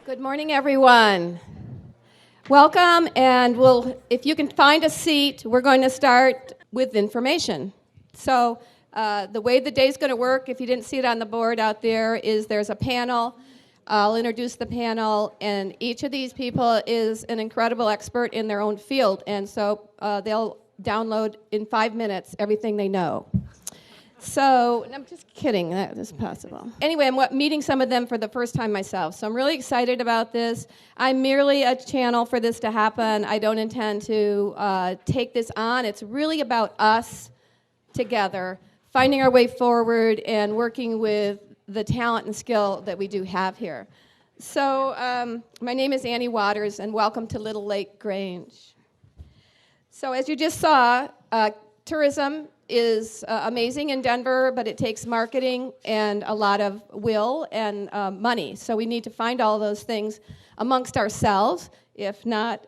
Good morning, everyone. Welcome, and if you can find a seat, we're going to start with information. So the way the day's going to work, if you didn't see it on the board out there, is there's a panel. I'll introduce the panel, and each of these people is an incredible expert in their own field, and so they'll download in 5 minutes everything they know. So, I'm just kidding, that is possible. Anyway, I'm meeting some of them for the first time myself, so I'm really excited about this. I'm merely a channel for this to happen. I don't intend to take this on. It's really about us together, finding our way forward and working with the talent and skill that we do have here. So, my name is Annie Waters, and welcome to Little Lake Grange. So, as you just saw, tourism is amazing in Denver, but it takes marketing and a lot of will and money. So we need to find all those things amongst ourselves, if not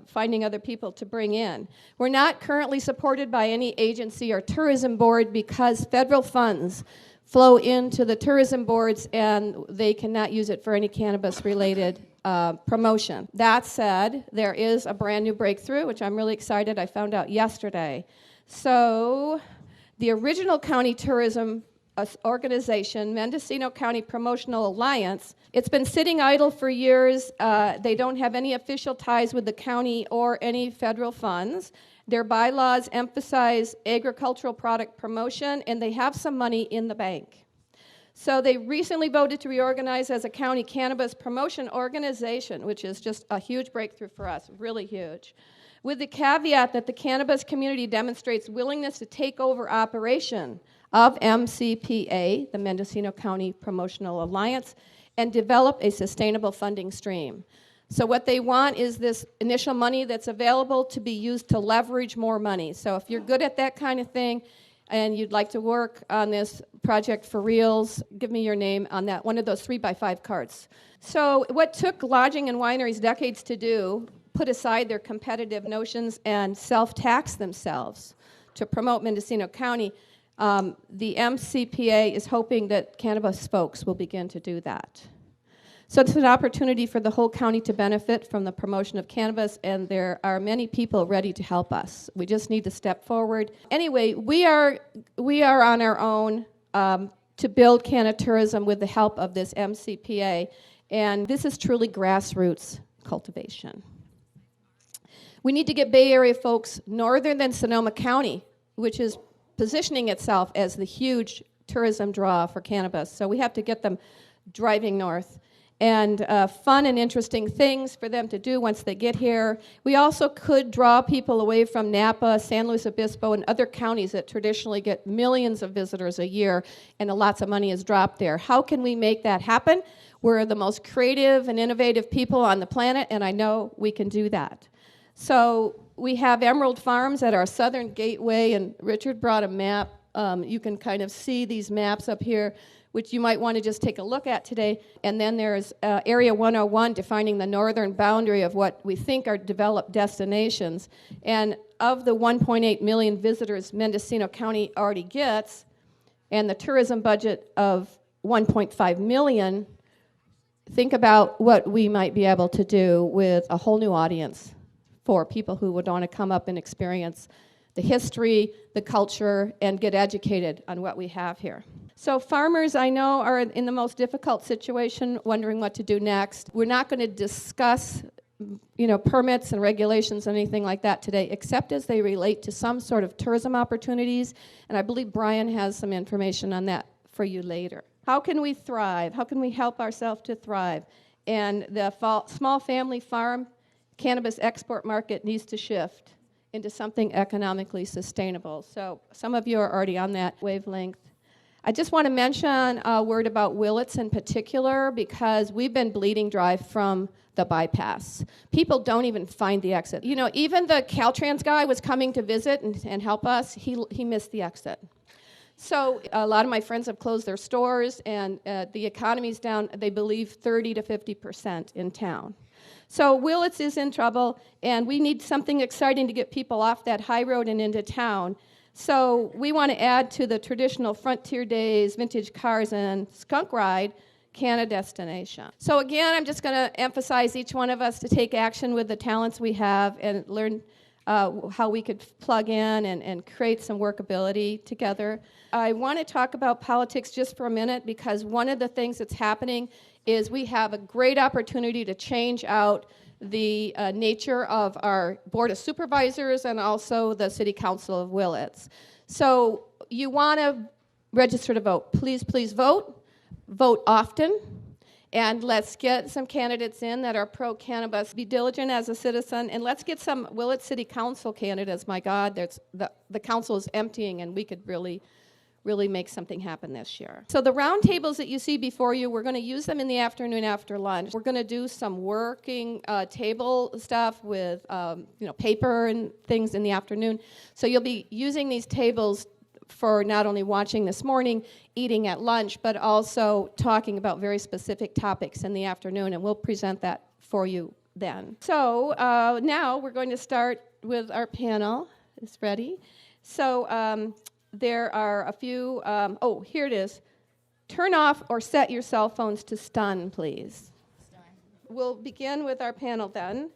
finding other people to bring in. We're not currently supported by any agency or tourism board because federal funds flow into the tourism boards and they cannot use it for any cannabis-related promotion. That said, there is a brand new breakthrough, which I'm really excited. I found out yesterday. So, the original county tourism organization, Mendocino County Promotional Alliance, it's been sitting idle for years. They don't have any official ties with the county or any federal funds. Their bylaws emphasize agricultural product promotion, and they have some money in the bank. So they recently voted to reorganize as a county cannabis promotion organization, which is just a huge breakthrough for us, really huge, with the caveat that the cannabis community demonstrates willingness to take over operation of MCPA, the Mendocino County Promotional Alliance, and develop a sustainable funding stream. So what they want is this initial money that's available to be used to leverage more money. So if you're good at that kind of thing and you'd like to work on this project for reals, give me your name on that, one of those 3x5 cards. So what took lodging and wineries decades to do, put aside their competitive notions and self-tax themselves to promote Mendocino County, the MCPA is hoping that cannabis folks will begin to do that. So it's an opportunity for the whole county to benefit from the promotion of cannabis, and there are many people ready to help us. We just need to step forward. Anyway, we are on our own to build canna tourism with the help of this MCPA, and this is truly grassroots cultivation. We need to get Bay Area folks norther than Sonoma County, which is positioning itself as the huge tourism draw for cannabis. So we have to get them driving north. And fun and interesting things for them to do once they get here. We also could draw people away from Napa, San Luis Obispo, and other counties that traditionally get millions of visitors a year, and lots of money is dropped there. How can we make that happen? We're the most creative and innovative people on the planet, and I know we can do that. So we have Emerald Farms at our southern gateway, and Richard brought a map. You can kind of see these maps up here, which you might want to just take a look at today. And then there's Area 101 defining the northern boundary of what we think are developed destinations. And of the 1.8 million visitors Mendocino County already gets, and the tourism budget of 1.5 million, think about what we might be able to do with a whole new audience for people who would want to come up and experience the history, the culture, and get educated on what we have here. So farmers, I know, are in the most difficult situation, wondering what to do next. We're not going to discuss, permits and regulations and anything like that today, except as they relate to some sort of tourism opportunities, and I believe Brian has some information on that for you later. How can we thrive? How can we help ourselves to thrive? And the small family farm cannabis export market needs to shift into something economically sustainable. So some of you are already on that wavelength. I just want to mention a word about Willits in particular, because we've been bleeding dry from the bypass. People don't even find the exit. Even the Caltrans guy was coming to visit and help us. He missed the exit. So a lot of my friends have closed their stores, and the economy's down, they believe, 30 to 50% in town. So Willits is in trouble, and we need something exciting to get people off that high road and into town. So we want to add to the traditional Frontier Days, Vintage Cars, and Skunk Ride Canna destination. So again, I'm just going to emphasize each one of us to take action with the talents we have and learn how we could plug in and create some workability together. I want to talk about politics just for a minute because one of the things that's happening is we have a great opportunity to change out the nature of our Board of Supervisors and also the City Council of Willits. So you want to register to vote. Please, please vote. Vote often. And let's get some candidates in that are pro-cannabis. Be diligent as a citizen. And let's get some Willits City Council candidates. My God, the council is emptying, and we could really make something happen this year. So the round tables that you see before you, we're going to use them in the afternoon after lunch. We're going to do some working table stuff with paper and things in the afternoon. So you'll be using these tables for not only watching this morning, eating at lunch, but also talking about very specific topics in the afternoon, and we'll present that for you then. So now we're going to start with our panel. It's ready. So there are a few, here it is. Turn off or set your cell phones to stun, please. We'll begin with our panel then.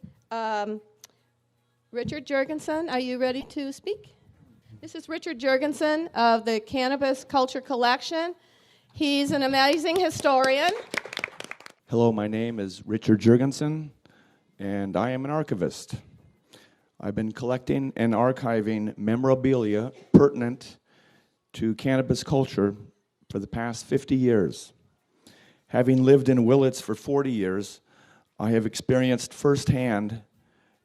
Richard Jergenson, are you ready to speak? This is Richard Jergenson of the Cannabis Culture Collection. He's an amazing historian. Hello, my name is Richard Jergenson, and I am an archivist. I've been collecting and archiving memorabilia pertinent to cannabis culture for the past 50 years. Having lived in Willits for 40 years, I have experienced firsthand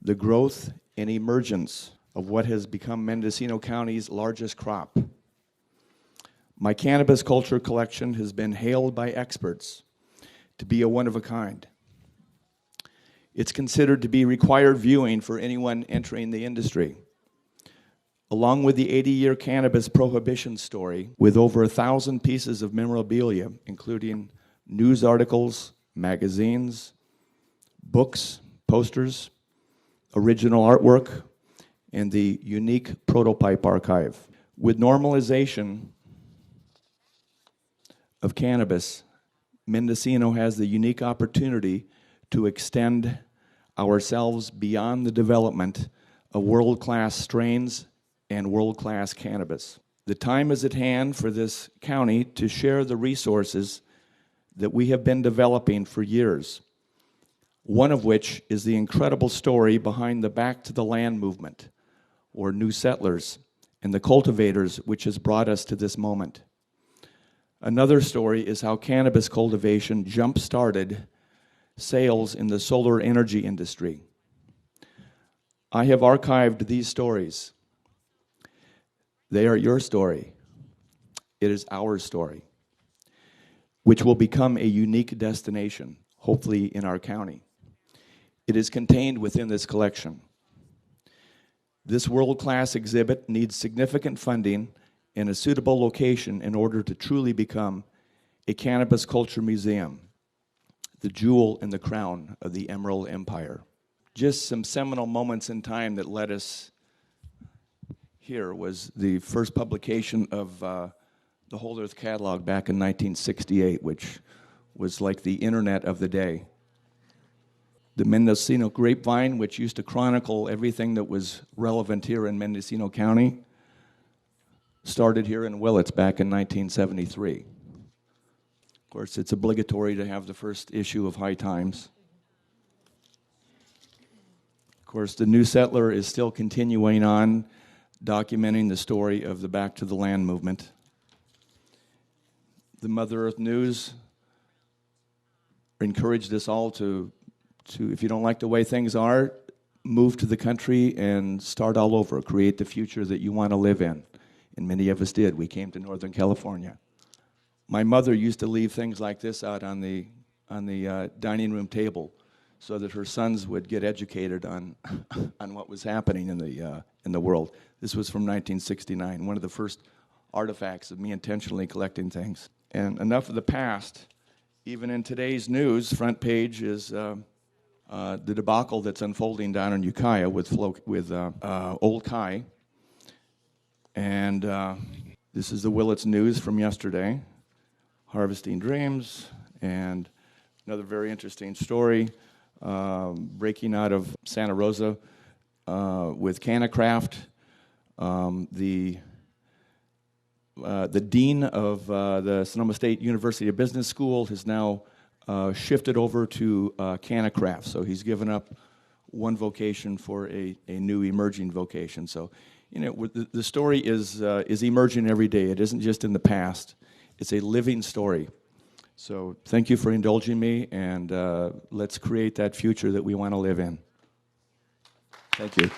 the growth and emergence of what has become Mendocino County's largest crop. My cannabis culture collection has been hailed by experts to be a one-of-a-kind. It's considered to be required viewing for anyone entering the industry. Along with the 80-year cannabis prohibition story, with over 1,000 pieces of memorabilia, including news articles, magazines, books, posters, original artwork, and the unique prototype archive. With normalization of cannabis, Mendocino has the unique opportunity to extend ourselves beyond the development of world-class strains and world-class cannabis. The time is at hand for this county to share the resources that we have been developing for years, one of which is the incredible story behind the Back to the Land movement, or new settlers, and the cultivators which has brought us to this moment. Another story is how cannabis cultivation jump-started sales in the solar energy industry. I have archived these stories. They are your story. It is our story, which will become a unique destination, hopefully in our county. It is contained within this collection. This world-class exhibit needs significant funding and a suitable location in order to truly become a cannabis culture museum, the jewel in the crown of the Emerald Empire. Just some seminal moments in time that led us here was the first publication of the Whole Earth Catalog back in 1968, which was like the internet of the day. The Mendocino Grapevine, which used to chronicle everything that was relevant here in Mendocino County, started here in Willits back in 1973. Of course, it's obligatory to have the first issue of High Times. Of course, the New Settler is still continuing on, documenting the story of the Back to the Land movement. The Mother Earth News encouraged us all to if you don't like the way things are, move to the country and start all over, create the future that you want to live in. And many of us did. We came to Northern California. My mother used to leave things like this out on the dining room table so that her sons would get educated on what was happening in the world. This was from 1969, one of the first artifacts of me intentionally collecting things. And enough of the past. Even in today's news, front page is the debacle that's unfolding down in Ukiah with Old Kai. And this is the Willits News from yesterday. Harvesting Dreams, And another very interesting story, breaking out of Santa Rosa with Kana Craft. The dean of the Sonoma State University of Business School has now shifted over to Kana Craft. So he's given up one vocation for a new emerging vocation. So, you know, the story is emerging every day. It isn't just in the past. It's a living story. So thank you for indulging me, and let's create that future that we want to live in. Thank you.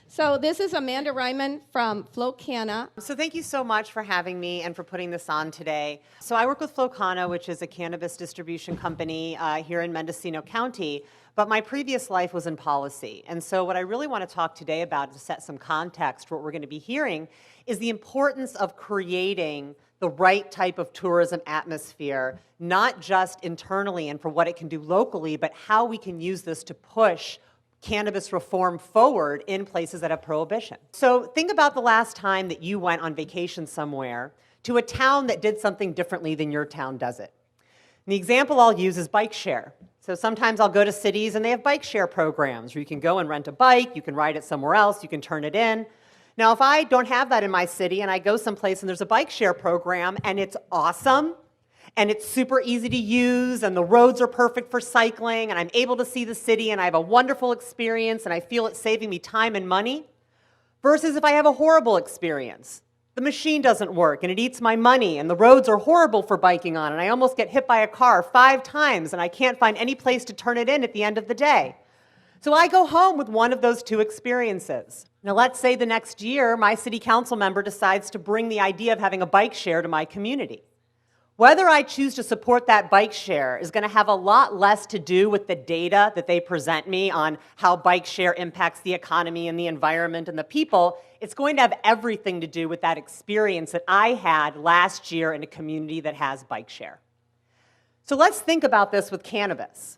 So this is Amanda Reiman from Flow Kana. So thank you so much for having me and for putting this on today. So I work with Flow Kana, which is a cannabis distribution company here in Mendocino County, but my previous life was in policy. And so what I really want to talk today about, to set some context for what we're going to be hearing, is the importance of creating the right type of tourism atmosphere, not just internally and for what it can do locally, but how we can use this to push cannabis reform forward in places that have prohibition. So think about the last time that you went on vacation somewhere to a town that did something differently than your town does it. And the example I'll use is bike share. So sometimes I'll go to cities and they have bike share programs where you can go and rent a bike, you can ride it somewhere else, you can turn it in. Now, if I don't have that in my city and I go someplace and there's a bike share program and it's awesome, and it's super easy to use, and the roads are perfect for cycling, and I'm able to see the city, and I have a wonderful experience, and I feel it's saving me time and money, versus if I have a horrible experience. The machine doesn't work, and it eats my money, and the roads are horrible for biking on, and I almost get hit by a car 5 times, and I can't find any place to turn it in at the end of the day. So I go home with one of those 2 experiences. Now, let's say the next year, my city council member decides to bring the idea of having a bike share to my community. Whether I choose to support that bike share is going to have a lot less to do with the data that they present me on how bike share impacts the economy and the environment and the people. It's going to have everything to do with that experience that I had last year in a community that has bike share. So let's think about this with cannabis.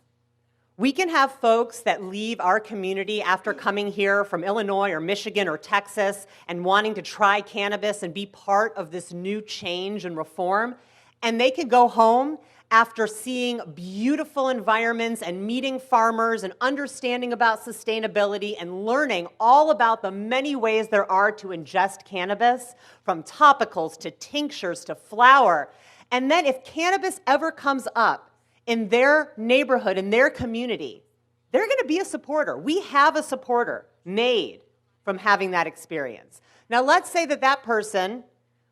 We can have folks that leave our community after coming here from Illinois or Michigan or Texas and wanting to try cannabis and be part of this new change and reform. And they can go home after seeing beautiful environments and meeting farmers and understanding about sustainability and learning all about the many ways there are to ingest cannabis, from topicals to tinctures to flower. And then if cannabis ever comes up in their neighborhood, in their community, they're going to be a supporter. We have a supporter made from having that experience. Now let's say that that person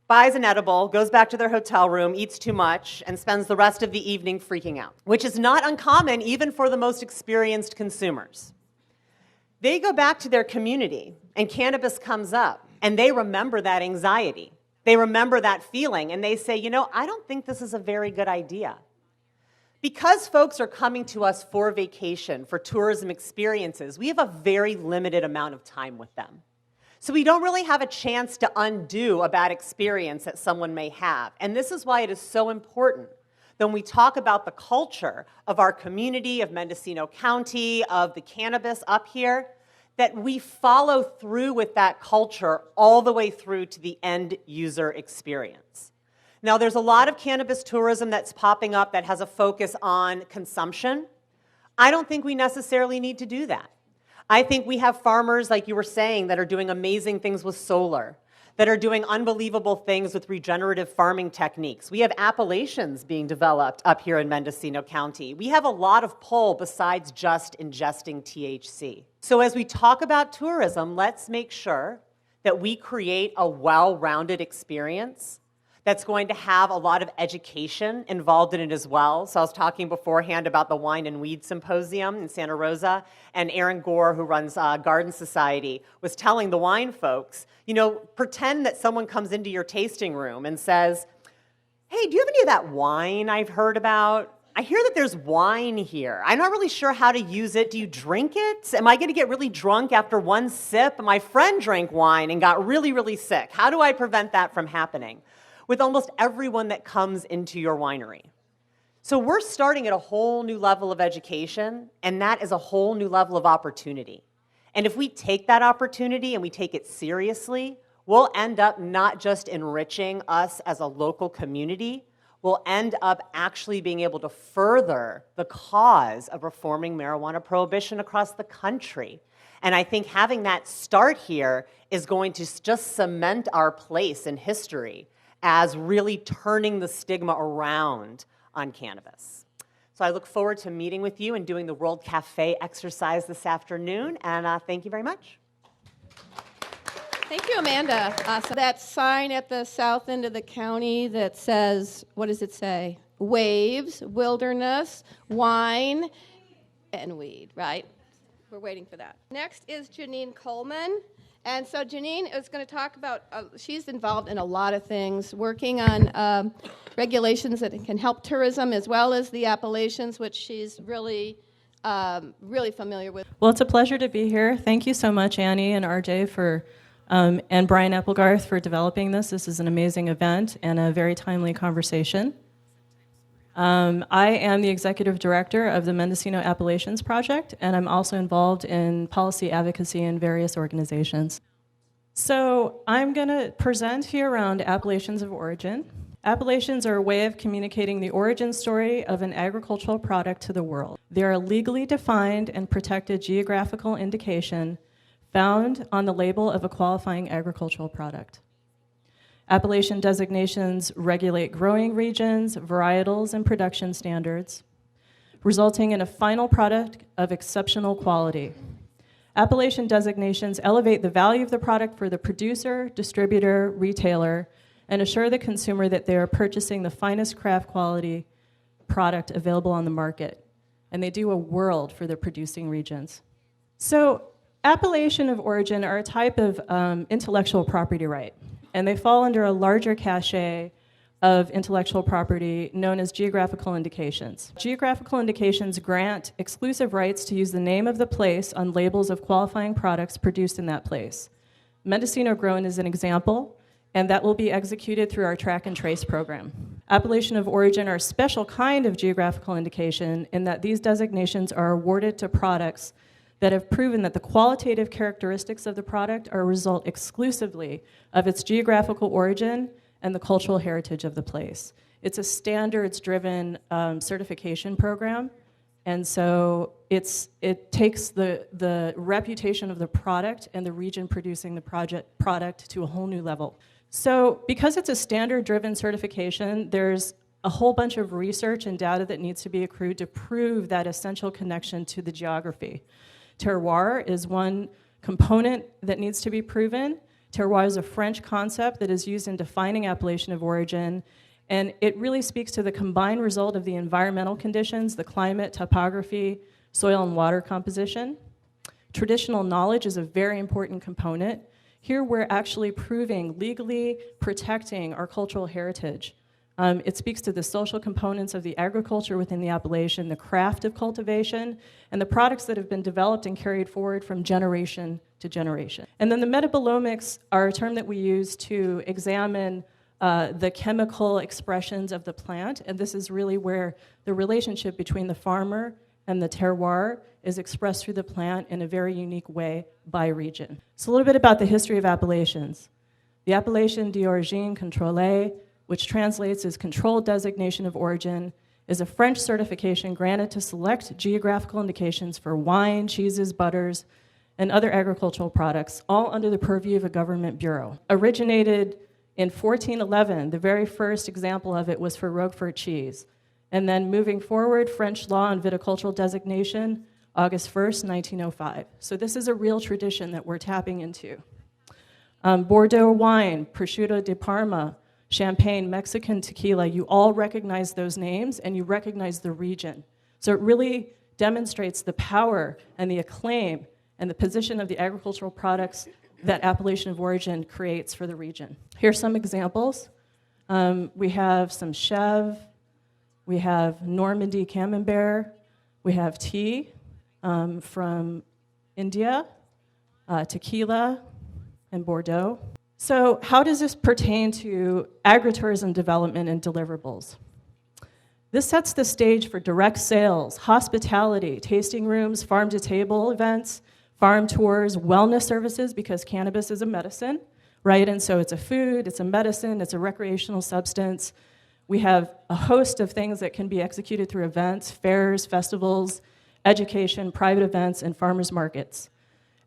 buys an edible, goes back to their hotel room, eats too much, and spends the rest of the evening freaking out, which is not uncommon even for the most experienced consumers. They go back to their community, and cannabis comes up, and they remember that anxiety. They remember that feeling, and they say, you know, I don't think this is a very good idea. Because folks are coming to us for vacation, for tourism experiences, we have a very limited amount of time with them. So we don't really have a chance to undo a bad experience that someone may have. And this is why it is so important that when we talk about the culture of our community, of Mendocino County, of the cannabis up here, that we follow through with that culture all the way through to the end user experience. Now, there's a lot of cannabis tourism that's popping up that has a focus on consumption. I don't think we necessarily need to do that. I think we have farmers, like you were saying, that are doing amazing things with solar, that are doing unbelievable things with regenerative farming techniques. We have appellations being developed up here in Mendocino County. We have a lot of pull besides just ingesting THC. So as we talk about tourism, let's make sure that we create a well-rounded experience that's going to have a lot of education involved in it as well. So I was talking beforehand about the Wine and Weed Symposium in Santa Rosa, and Aaron Gore, who runs Garden Society, was telling the wine folks, you know, pretend that someone comes into your tasting room and says, hey, do you have any of that wine I've heard about? I hear that there's wine here. I'm not really sure how to use it. Do you drink it? Am I going to get really drunk after one sip? My friend drank wine and got really, really sick. How do I prevent that from happening? With almost everyone that comes into your winery. So we're starting at a whole new level of education, and that is a whole new level of opportunity. And if we take that opportunity and we take it seriously, we'll end up not just enriching us as a local community, will end up actually being able to further the cause of reforming marijuana prohibition across the country. And I think having that start here is going to just cement our place in history as really turning the stigma around on cannabis. So I look forward to meeting with you and doing the World Cafe exercise this afternoon, and thank you very much. Thank you, Amanda. So that sign at the south end of the county that says, what does it say? Waves, wilderness, wine, and weed, right? We're waiting for that. Next is Genine Coleman. And so Genine is going to talk about, she's involved in a lot of things, working on regulations that can help tourism as well as the Appalachians, which she's really familiar with. Well, it's a pleasure to be here. Thank you so much, Annie and RJ, for and Brian Applegarth for developing this. This is an amazing event and a very timely conversation. I am the executive director of the Mendocino Appalachians Project, and I'm also involved in policy advocacy in various organizations. So I'm going to present here around appellations of origin. Appellations are a way of communicating the origin story of an agricultural product to the world. They are a legally defined and protected geographical indication found on the label of a qualifying agricultural product. Appellation designations regulate growing regions, varietals, and production standards, resulting in a final product of exceptional quality. Appellation designations elevate the value of the product for the producer, distributor, retailer, and assure the consumer that they are purchasing the finest craft quality product available on the market. And they do a world for the producing regions. So, appellation of origin are a type of intellectual property right, and they fall under a larger cachet of intellectual property known as geographical indications. Geographical indications grant exclusive rights to use the name of the place on labels of qualifying products produced in that place. Mendocino Grown is an example, and that will be executed through our track and trace program. Appellation of origin are a special kind of geographical indication in that these designations are awarded to products that have proven that the qualitative characteristics of the product are a result exclusively of its geographical origin and the cultural heritage of the place. It's a standards-driven certification program, and so it takes the reputation of the product and the region producing the product to a whole new level. So because it's a standard-driven certification, there's a whole bunch of research and data that needs to be accrued to prove that essential connection to the geography. Terroir is one component that needs to be proven. Terroir is a French concept that is used in defining appellation of origin, and it really speaks to the combined result of the environmental conditions, the climate, topography, soil and water composition. Traditional knowledge is a very important component. Here we're actually proving, legally protecting our cultural heritage. It speaks to the social components of the agriculture within the appellation, the craft of cultivation, and the products that have been developed and carried forward from generation to generation. And then the metabolomics are a term that we use to examine the chemical expressions of the plant, and this is really where the relationship between the farmer and the terroir is expressed through the plant in a very unique way by region. So a little bit about the history of appellations. The appellation d'origine contrôlée, which translates as controlled designation of origin, is a French certification granted to select geographical indications for wine, cheeses, butters, and other agricultural products, all under the purview of a government bureau. Originated in 1411, the very first example of it was for Roquefort cheese. And then moving forward, French law on viticultural designation, August 1st, 1905. So this is a real tradition that we're tapping into. Bordeaux wine, Prosciutto di Parma, Champagne, Mexican tequila, you all recognize those names and you recognize the region. So it really demonstrates the power and the acclaim and the position of the agricultural products that appellation of origin creates for the region. Here's some examples. We have some Chev, we have Normandy Camembert, we have tea from India, tequila, and Bordeaux. So how does this pertain to agritourism development and deliverables? This sets the stage for direct sales, hospitality, tasting rooms, farm-to-table events, farm tours, wellness services, because cannabis is a medicine, right? And so it's a food, it's a medicine, it's a recreational substance. We have a host of things that can be executed through events, fairs, festivals, education, private events, and farmers markets.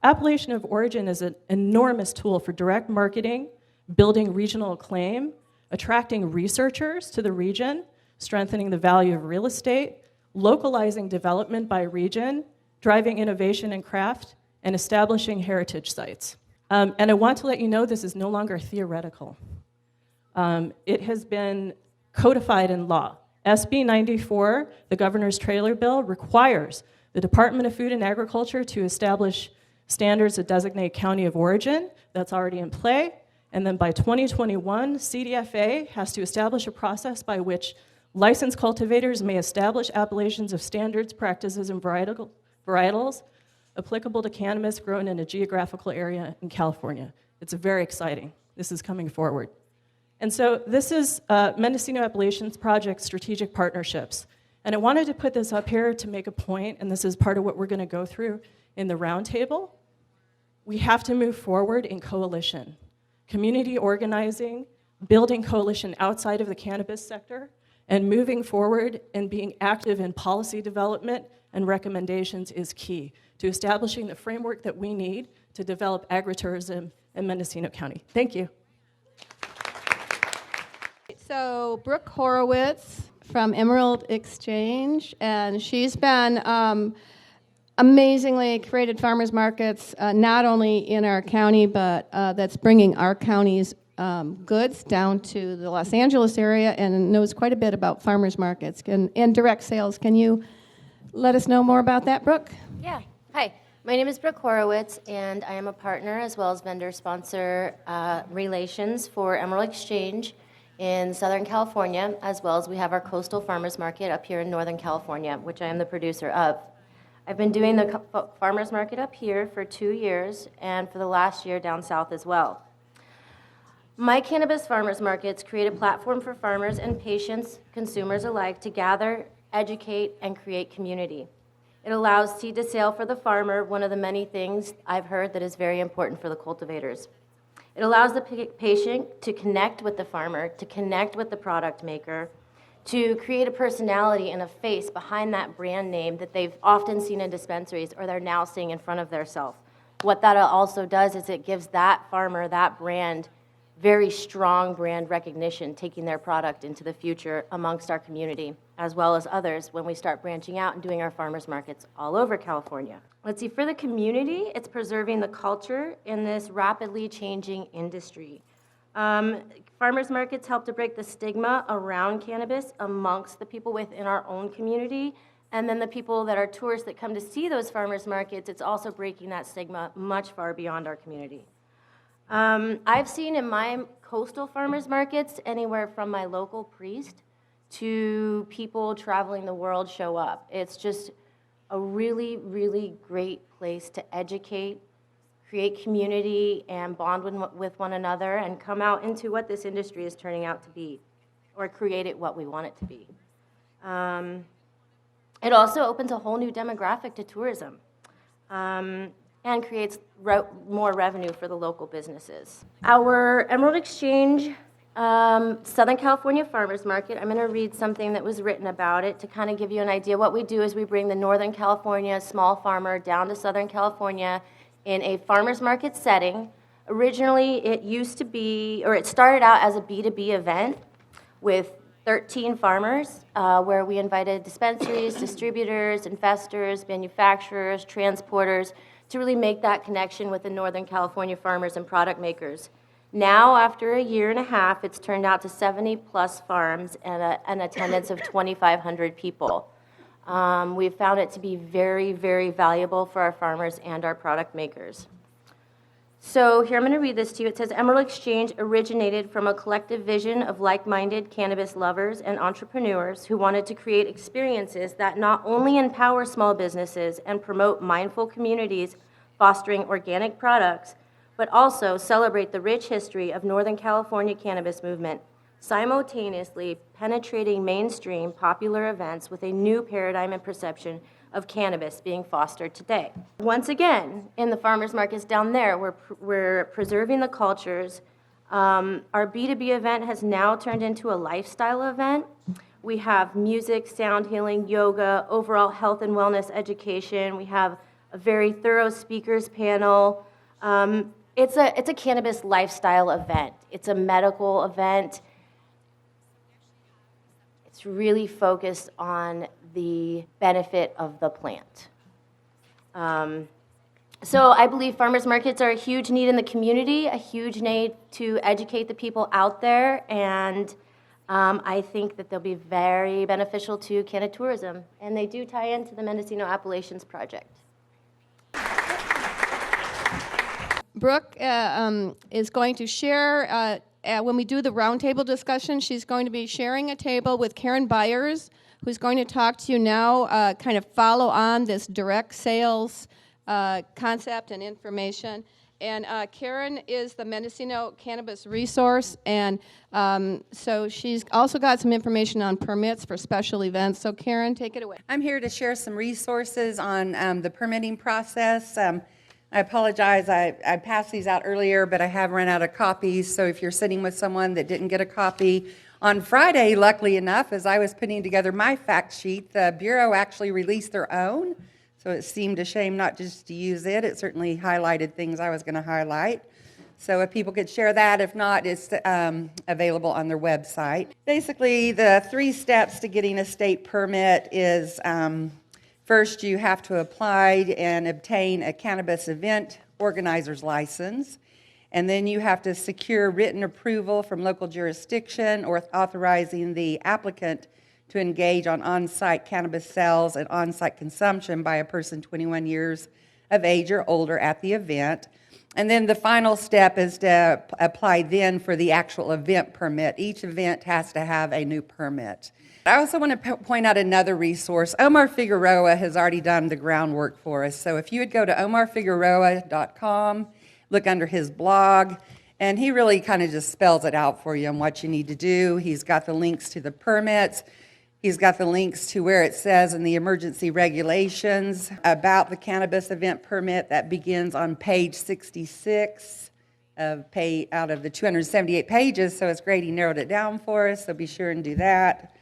Appellation of origin is an enormous tool for direct marketing, building regional acclaim, attracting researchers to the region, strengthening the value of real estate, localizing development by region, driving innovation and craft, and establishing heritage sites. And I want to let you know this is no longer theoretical. It has been codified in law. SB 94, the governor's trailer bill, requires the Department of Food and Agriculture to establish standards that designate county of origin. That's already in play. And then by 2021, CDFA has to establish a process by which licensed cultivators may establish appellations of standards, practices, and varietals applicable to cannabis grown in a geographical area in California. It's very exciting. This is coming forward. And so this is Mendocino Appellations Project Strategic Partnerships. And I wanted to put this up here to make a point, and this is part of what we're going to go through in the roundtable. We have to move forward in coalition. Community organizing, building coalition outside of the cannabis sector, and moving forward and being active in policy development and recommendations is key to establishing the framework that we need to develop agritourism in Mendocino County. Thank you. So Brooke Horowitz from Emerald Exchange, and she's been amazingly created farmers markets, not only in our county, but that's bringing our county's goods down to the Los Angeles area and knows quite a bit about farmers markets and direct sales. Can you let us know more about that, Brooke? Yeah. Hi. My name is Brooke Horowitz, and I am a partner as well as vendor sponsor relations for Emerald Exchange in Southern California, as well as we have our coastal farmers market up here in Northern California, which I am the producer of. I've been doing the farmers market up here for 2 years, and for the last year down south as well. My cannabis farmers markets create a platform for farmers and patients, consumers alike, to gather, educate, and create community. It allows seed to sale for the farmer, one of the many things I've heard that is very important for the cultivators. It allows the patient to connect with the farmer, to connect with the product maker, to create a personality and a face behind that brand name that they've often seen in dispensaries or they're now seeing in front of themselves. What that also does is it gives that farmer, that brand, very strong brand recognition, taking their product into the future amongst our community, as well as others when we start branching out and doing our farmers markets all over California. Let's see, for the community, it's preserving the culture in this rapidly changing industry. Farmers markets help to break the stigma around cannabis amongst the people within our own community, and then the people that are tourists that come to see those farmers markets, it's also breaking that stigma much far beyond our community. I've seen in my coastal farmers markets anywhere from my local priest to people traveling the world show up. It's just a really, really great place to educate, create community, and bond with one another and come out into what this industry is turning out to be, or create it what we want it to be. It also opens a whole new demographic to tourism. And creates more revenue for the local businesses. Our Emerald Exchange Southern California Farmers Market, I'm going to read something that was written about it to kind of give you an idea. What we do is we bring the Northern California small farmer down to Southern California in a farmers market setting. Originally, it used to be, or it started out as a B2B event with 13 farmers, where we invited dispensaries, distributors, investors, manufacturers, transporters, to really make that connection with the Northern California farmers and product makers. Now, after a year and a half, it's turned out to 70-plus farms and an attendance of 2,500 people. We've found it to be very, very valuable for our farmers and our product makers. So here I'm going to read this to you. It says, Emerald Exchange originated from a collective vision of like-minded cannabis lovers and entrepreneurs who wanted to create experiences that not only empower small businesses and promote mindful communities fostering organic products, but also celebrate the rich history of Northern California cannabis movement, simultaneously penetrating mainstream popular events with a new paradigm and perception of cannabis being fostered today. Once again, in the farmers markets down there, we're preserving the cultures Our B2B event has now turned into a lifestyle event. We have music, sound healing, yoga, overall health and wellness education. We have a very thorough speakers panel. It's a cannabis lifestyle event. It's a medical event. It's really focused on the benefit of the plant. So I believe farmers markets are a huge need in the community, a huge need to educate the people out there, and I think that they'll be very beneficial to Cannabis Tourism, and they do tie into the Mendocino Appellations Project. Brooke is going to share, when we do the roundtable discussion, she's going to be sharing a table with Karen Byars, who's going to talk to you now, kind of follow on this direct sales concept and information. And Karen is the Mendocino Cannabis Resource, and so she's also got some information on permits for special events. So Karen, take it away. I'm here to share some resources on the permitting process. I apologize, I passed these out earlier, but I have run out of copies, so if you're sitting with someone that didn't get a copy, on Friday, luckily enough, as I was putting together my fact sheet, the Bureau actually released their own, so it seemed a shame not just to use it. It certainly highlighted things I was going to highlight. So if people could share that, if not, it's available on their website. Basically, the 3 steps to getting a state permit is first, you have to apply and obtain a cannabis event organizer's license. And then you have to secure written approval from local jurisdiction or authorizing the applicant to engage on-site cannabis sales and on-site consumption by a person 21 years of age or older at the event. And then the final step is to apply then for the actual event permit. Each event has to have a new permit. I also want to point out another resource. Omar Figueroa has already done the groundwork for us. So if you would go to omarfigueroa.com, look under his blog, and he really kind of just spells it out for you on what you need to do. He's got the links to the permits. He's got the links to where it says in the emergency regulations about the cannabis event permit. That begins on page 66 out of the 278 pages, so it's great he narrowed it down for us, so be sure and do that.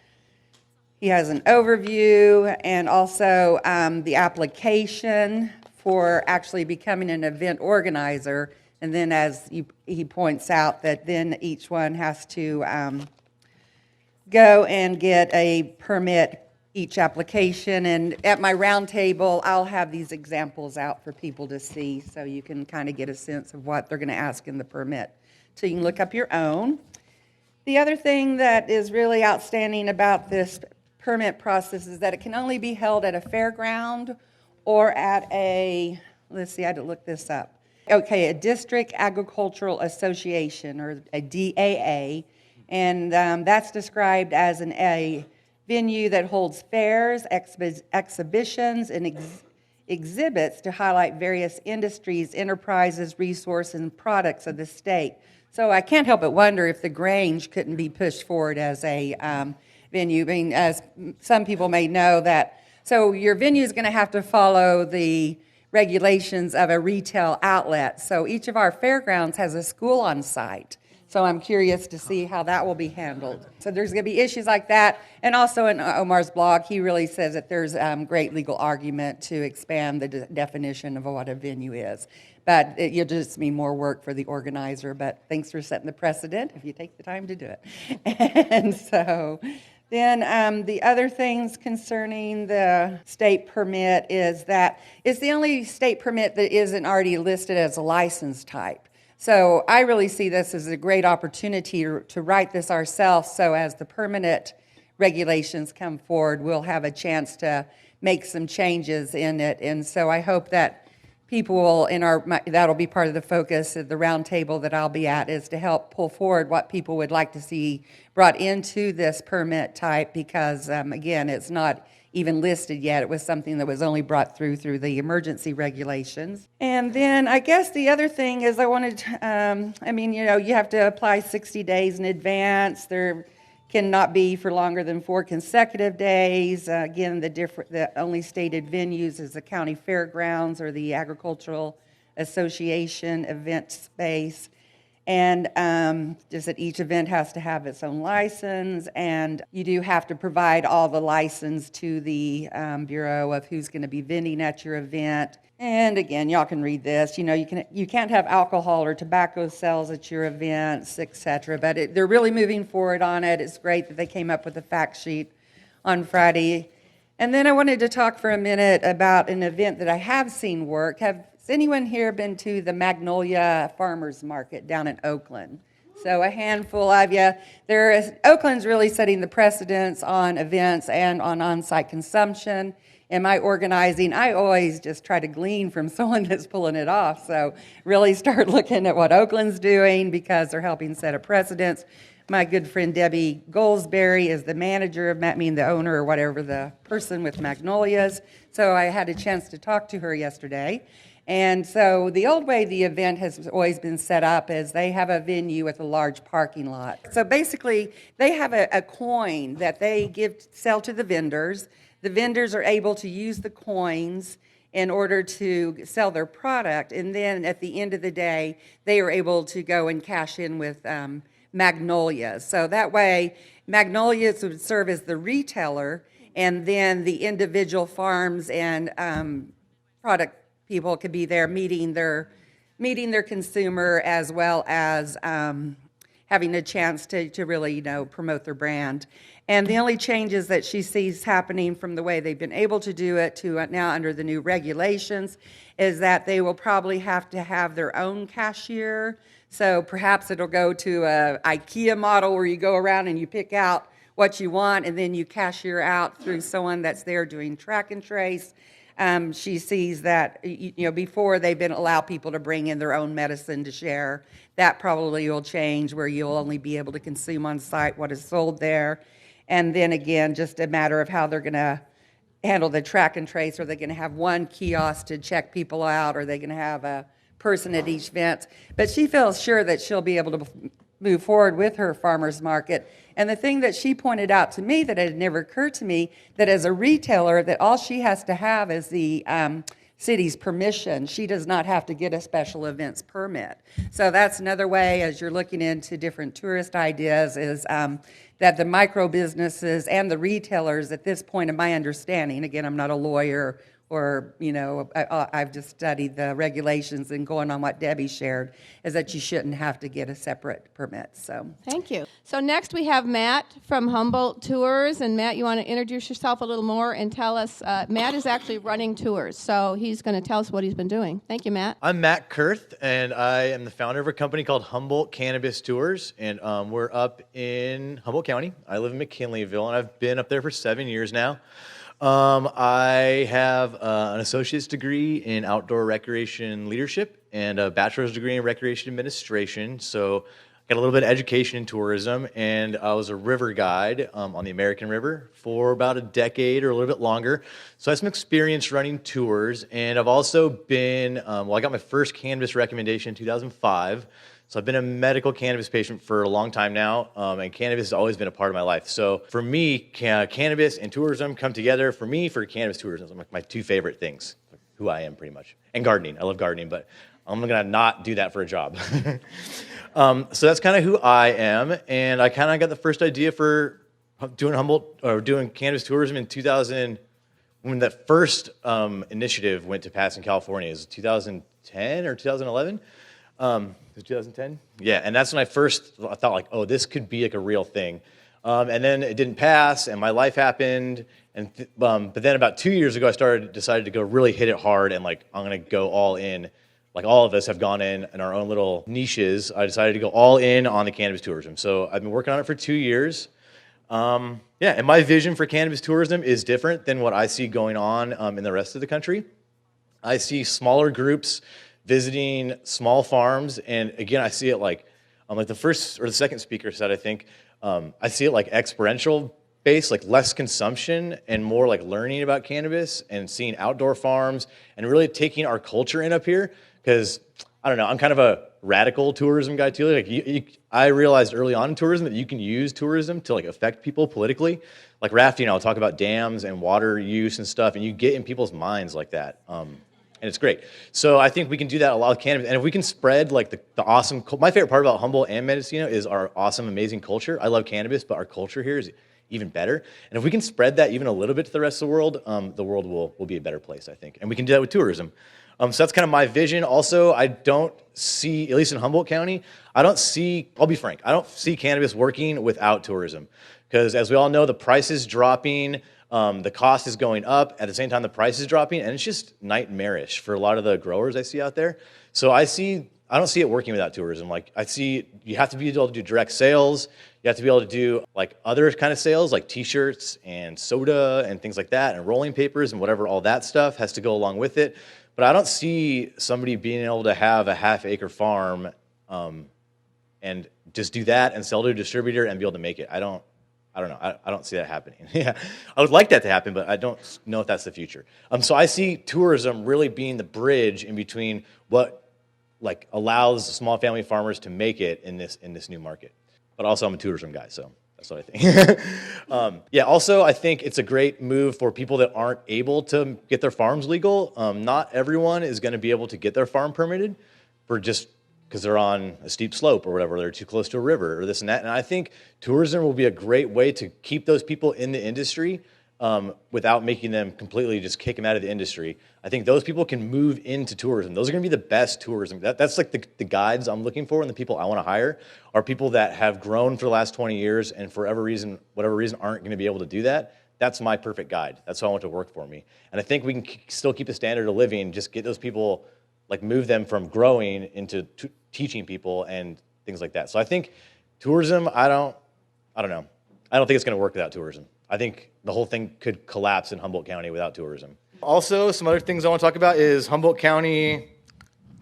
He has an overview and also the application for actually becoming an event organizer. And then as he points out that then each one has to go and get a permit, each application. And at my round table, I'll have these examples out for people to see so you can kind of get a sense of what they're going to ask in the permit. So you can look up your own. The other thing that is really outstanding about this permit process is that it can only be held at a fairground or at a, let's see, I had to look this up. Okay, a District Agricultural Association, or a DAA, and that's described as a venue that holds fairs, exhibitions, and exhibits to highlight various industries, enterprises, resources, and products of the state. So I can't help but wonder if the Grange couldn't be pushed forward as a venue. I mean, as some people may know that, so your venue is going to have to follow the regulations of a retail outlet. So each of our fairgrounds has a school on site. So I'm curious to see how that will be handled. So there's going to be issues like that. And also in Omar's blog, he really says that there's great legal argument to expand the definition of what a venue is. But it'll just mean more work for the organizer. But thanks for setting the precedent if you take the time to do it. And so then the other things concerning the state permit is that it's the only state permit that isn't already listed as a license type. So I really see this as a great opportunity to write this ourselves, so as the permanent regulations come forward, we'll have a chance to make some changes in it. And so I hope that people will, that'll be part of the focus of the roundtable that I'll be at, is to help pull forward what people would like to see brought into this permit type, because again, it's not even listed yet. It was something that was only brought through the emergency regulations. And then I guess the other thing is I wanted, you have to apply 60 days in advance. There cannot be for longer than 4 consecutive days. Again, the only stated venues is the county fairgrounds or the Agricultural Association event space. And just that each event has to have its own license, and you do have to provide all the license to the Bureau of who's going to be vending at your event. And again, y'all can read this. You can't have alcohol or tobacco sales at your events, etc. But they're really moving forward on it. It's great that they came up with a fact sheet on Friday. And then I wanted to talk for a minute about an event that I have seen work. Has anyone here been to the Magnolia Farmers Market down in Oakland? So a handful of you. Oakland's really setting the precedence on events and on-site consumption. In my organizing, I always just try to glean from someone that's pulling it off. So really start looking at what Oakland's doing because they're helping set a precedence. My good friend Debbie Goldsberry is the manager, the owner or whatever, the person with Magnolias. So I had a chance to talk to her yesterday. And so the old way the event has always been set up is they have a venue with a large parking lot. So basically, they have a coin that they sell to the vendors. The vendors are able to use the coins in order to sell their product. And then at the end of the day, they are able to go and cash in with Magnolias. So that way, Magnolias would serve as the retailer, and then the individual farms and product people could be there meeting their consumer, as well as having a chance to really promote their brand. And the only changes that she sees happening from the way they've been able to do it to now under the new regulations is that they will probably have to have their own cashier. So perhaps it'll go to a IKEA model where you go around and you pick out what you want and then you cashier out through someone that's there doing track and trace. She sees that before they've been allowed people to bring in their own medicine to share. That probably will change where you'll only be able to consume on site what is sold there. And then again, just a matter of how they're going to handle the track and trace. Are they going to have one kiosk to check people out? Or are they going to have a person at each event? But she feels sure that she'll be able to move forward with her farmer's market. And the thing that she pointed out to me that had never occurred to me, that as a retailer, that all she has to have is the city's permission. She does not have to get a special events permit. So that's another way, as you're looking into different tourist ideas, is that the micro businesses and the retailers, at this point in my understanding, again, I'm not a lawyer or, I've just studied the regulations and going on what Debbie shared, is that you shouldn't have to get a separate permit. So Thank you. So next we have Matt from Humboldt Tours. And Matt, you want to introduce yourself a little more and tell us, Matt is actually running tours, so he's going to tell us what he's been doing. Thank you, Matt. I'm Matt Kurth, and I am the founder of a company called Humboldt Cannabis Tours, and we're up in Humboldt County. I live in McKinleyville, and I've been up there for 7 years now. I have an associate's degree in outdoor recreation leadership and a bachelor's degree in recreation administration. So I got a little bit of education in tourism, and I was a river guide on the American River for about a decade or a little bit longer. So I have some experience running tours, and I've also been, I got my first cannabis recommendation in 2005. So I've been a medical cannabis patient for a long time now, and cannabis has always been a part of my life. So for me, cannabis and tourism come together. For me, for cannabis tourism, my two favorite things, who I am pretty much. And gardening. I love gardening, but I'm going to not do that for a job. So that's kind of who I am, and I kind of got the first idea for doing cannabis tourism in 2000, when that first initiative went to pass in California. It was 2010 or 2011. Was it 2010? Yeah, and that's when I thought like, oh, this could be like a real thing. And then it didn't pass, and my life happened. And but then about 2 years ago, decided to go really hit it hard, and like I'm gonna go all in. Like all of us have gone in our own little niches. I decided to go all in on the cannabis tourism. So I've been working on it for 2 years. And my vision for cannabis tourism is different than what I see going on in the rest of the country. I see smaller groups visiting small farms, and again, I see it like the first or the second speaker said, I think, I see it like experiential based, like less consumption and more like learning about cannabis and seeing outdoor farms and really taking our culture in up here, because I don't know, I'm kind of a radical tourism guy too. Like I realized early on in tourism that you can use tourism to like affect people politically. Like rafting, I'll talk about dams and water use and stuff, and you get in people's minds like that. and it's great. So I think we can do that a lot with cannabis, and if we can spread like the awesome, my favorite part about Humboldt and Mendocino is our awesome, amazing culture. I love cannabis, but our culture here is even better. And if we can spread that even a little bit to the rest of the world will be a better place, I think. And we can do that with tourism. So that's kind of my vision. Also, I don't see, at least in Humboldt County, I'll be frank, I don't see cannabis working without tourism. Because as we all know, the price is dropping, the cost is going up, at the same time the price is dropping, and it's just nightmarish for a lot of the growers I see out there. So I don't see it working without tourism. Like I see you have to be able to do direct sales, you have to be able to do like other kind of sales like t-shirts and soda and things like that, and rolling papers and whatever, all that stuff has to go along with it. But I don't see somebody being able to have a half-acre farm and just do that and sell to a distributor and be able to make it. I don't know. I don't see that happening. Yeah, I would like that to happen, but I don't know if that's the future. So I see tourism really being the bridge in between what like allows small family farmers to make it in this new market. But also, I'm a tourism guy, so that's what I think. Yeah. Also, I think it's a great move for people that aren't able to get their farms legal. Not everyone is going to be able to get their farm permitted for just because they're on a steep slope or whatever, they're too close to a river or this and that. And I think tourism will be a great way to keep those people in the industry without making them completely just kick them out of the industry. I think those people can move into tourism. Those are going to be the best tourism. That's like the guides I'm looking for, and the people I want to hire are people that have grown for the last 20 years and for whatever reason aren't going to be able to do that. That's my perfect guide. That's who I want to work for me. And I think we can still keep the standard of living, just get those people, like move them from growing into teaching people and things like that. So I think tourism, I don't know. I don't think it's going to work without tourism. I think the whole thing could collapse in Humboldt County without tourism. Also, some other things I want to talk about is Humboldt County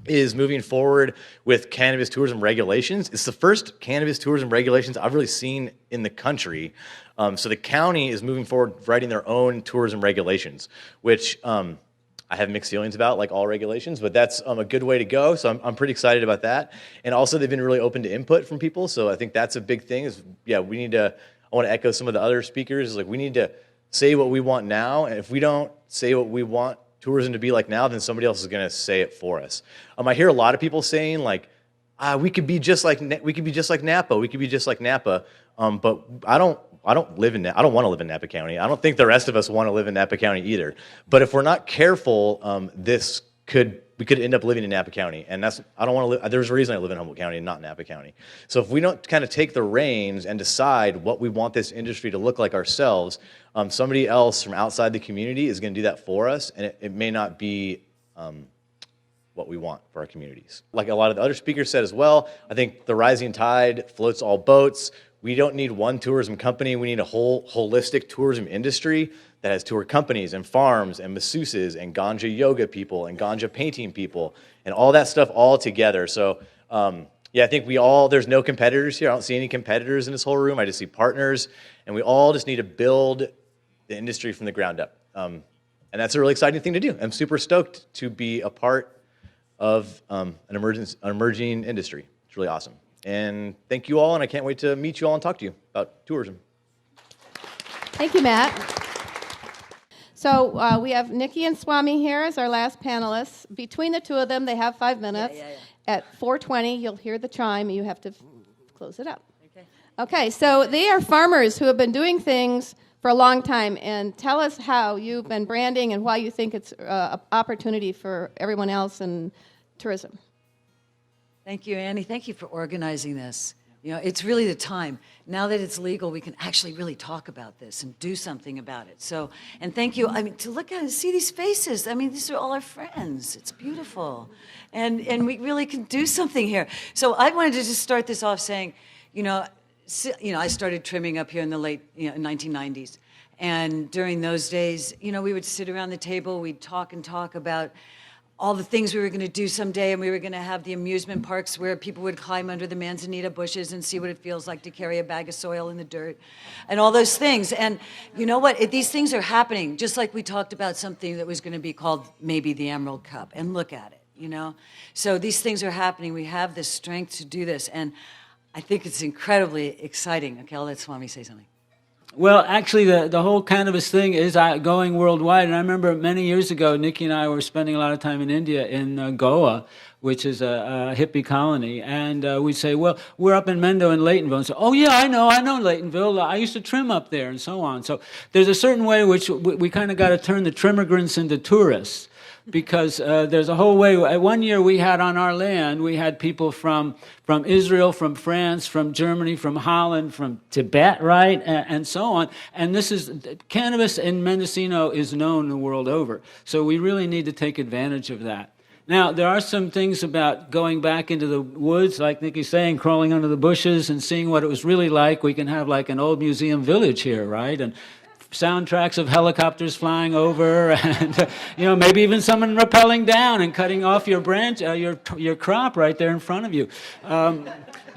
is moving forward with cannabis tourism regulations. It's the first cannabis tourism regulations I've really seen in the country. So the county is moving forward writing their own tourism regulations, which I have mixed feelings about, like all regulations, but that's a good way to go. So I'm pretty excited about that. And also, they've been really open to input from people. So I think that's a big thing. I want to echo some of the other speakers. We need to say what we want now, and if we don't say what we want tourism to be like now, then somebody else is going to say it for us. I hear a lot of people saying like, we could be just like Napa. We could be just like Napa. But I don't want to live in Napa County. I don't think the rest of us want to live in Napa County either. But if we're not careful, we could end up living in Napa County, and I don't want to live. There's a reason I live in Humboldt County and not Napa County. So if we don't kind of take the reins and decide what we want this industry to look like ourselves, somebody else from outside the community is going to do that for us, and it may not be what we want for our communities. Like a lot of the other speakers said as well, I think the rising tide floats all boats. We don't need one tourism company. We need a whole holistic tourism industry that has tour companies and farms and masseuses and ganja yoga people and ganja painting people and all that stuff all together. So I think there's no competitors here. I don't see any competitors in this whole room. I just see partners, and we all just need to build the industry from the ground up. And that's a really exciting thing to do. I'm super stoked to be a part of an emerging industry. It's really awesome. And thank you all, and I can't wait to meet you all and talk to you about tourism. Thank you, Matt. So we have Nikki and Swami here as our last panelists. Between the two of them, they have 5 minutes. Yeah. At 4:20, you'll hear the chime. You have to close it up. Okay, so they are farmers who have been doing things for a long time. And tell us how you've been branding and why you think it's an opportunity for everyone else in tourism. Thank you, Annie. Thank you for organizing this. It's really the time. Now that it's legal, we can actually really talk about this and do something about it. So, and thank you. To look at and see these faces. these are all our friends. It's beautiful. And we really can do something here. So I wanted to just start this off saying, I started trimming up here in the late 1990s. And during those days, we would sit around the table, we'd talk about all the things we were going to do someday, and we were going to have the amusement parks where people would climb under the manzanita bushes and see what it feels like to carry a bag of soil in the dirt, and all those things. And you know what? These things are happening, just like we talked about something that was going to be called maybe the Emerald Cup, and look at it, So these things are happening. We have the strength to do this, and I think it's incredibly exciting. Okay, I'll let Swami say something. Well, actually, the whole cannabis thing is going worldwide. And I remember many years ago, Nikki and I were spending a lot of time in India, in Goa, which is a hippie colony. And we'd say, well, we're up in Mendo in Laytonville. And so, oh, yeah, I know Laytonville. I used to trim up there and so on. So there's a certain way which we kind of got to turn the trimmigrants into tourists. Because there's a whole way. One year we had on our land, we had people from Israel, from France, from Germany, from Holland, from Tibet, right, and so on. And cannabis in Mendocino is known the world over. So we really need to take advantage of that. Now, there are some things about going back into the woods, like Nikki's saying, crawling under the bushes and seeing what it was really like. We can have like an old museum village here, right? And soundtracks of helicopters flying over, and maybe even someone rappelling down and cutting off your branch, your crop right there in front of you.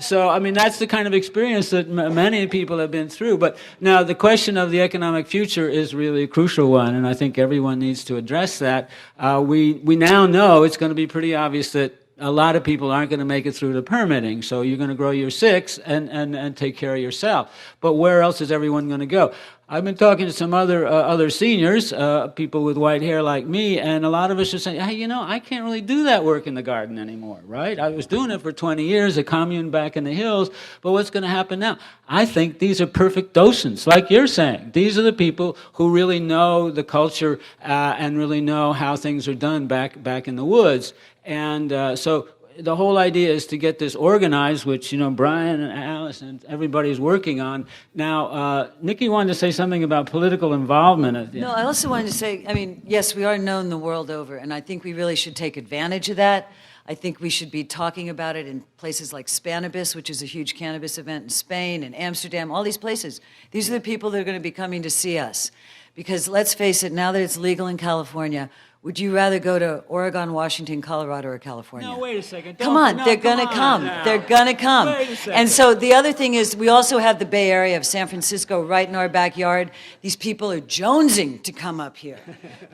So, I mean, that's the kind of experience that many people have been through. But now the question of the economic future is really a crucial one, and I think everyone needs to address that. We now know it's going to be pretty obvious that a lot of people aren't going to make it through the permitting, so you're going to grow your six and take care of yourself. But where else is everyone going to go? I've been talking to some other seniors, people with white hair like me, and a lot of us are saying, hey, I can't really do that work in the garden anymore, right? I was doing it for 20 years, a commune back in the hills, but what's going to happen now? I think these are perfect docents, like you're saying. These are the people who really know the culture and really know how things are done back in the woods. And so the whole idea is to get this organized, which, Brian and Alice and everybody's working on. Now, Nikki wanted to say something about political involvement. No, I also wanted to say, yes, we are known the world over, and I think we really should take advantage of that. I think we should be talking about it in places like Cannabis, which is a huge cannabis event in Spain and Amsterdam, all these places. These are the people that are going to be coming to see us. Because let's face it, now that it's legal in California, would you rather go to Oregon, Washington, Colorado, or California? No, wait a second. Come on, they're going to come. They're going to come. Wait a second. And so the other thing is we also have the Bay Area of San Francisco right in our backyard. These people are jonesing to come up here.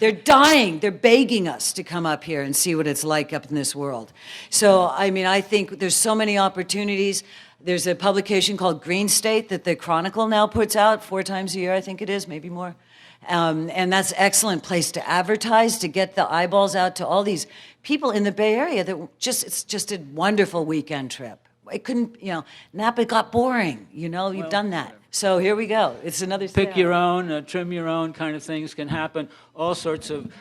They're dying. They're begging us to come up here and see what it's like up in this world. So, I think there's so many opportunities. There's a publication called Green State that the Chronicle now puts out 4 times a year, I think it is, maybe more. And that's an excellent place to advertise, to get the eyeballs out to all these people in the Bay Area it's just a wonderful weekend trip. It couldn't, Napa got boring, you've done that. So here we go. It's another pick your own, trim your own kind of things can happen. All sorts of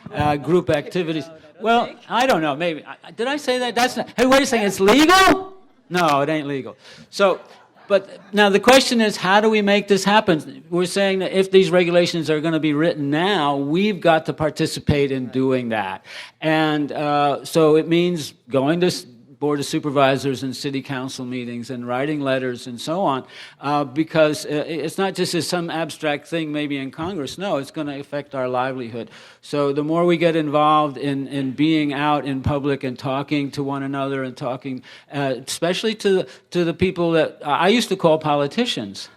group activities. Well, I don't know, maybe. Did I say that? Hey, wait a second, it's legal? No, it ain't legal. So, but now the question is, how do we make this happen? We're saying that if these regulations are going to be written now, we've got to participate in doing that. And so it means going to Board of Supervisors and City Council meetings and writing letters and so on, because it's not just as some abstract thing maybe in Congress. No, it's going to affect our livelihood. So the more we get involved in being out in public and talking to one another and talking, especially to the people that I used to call politicians,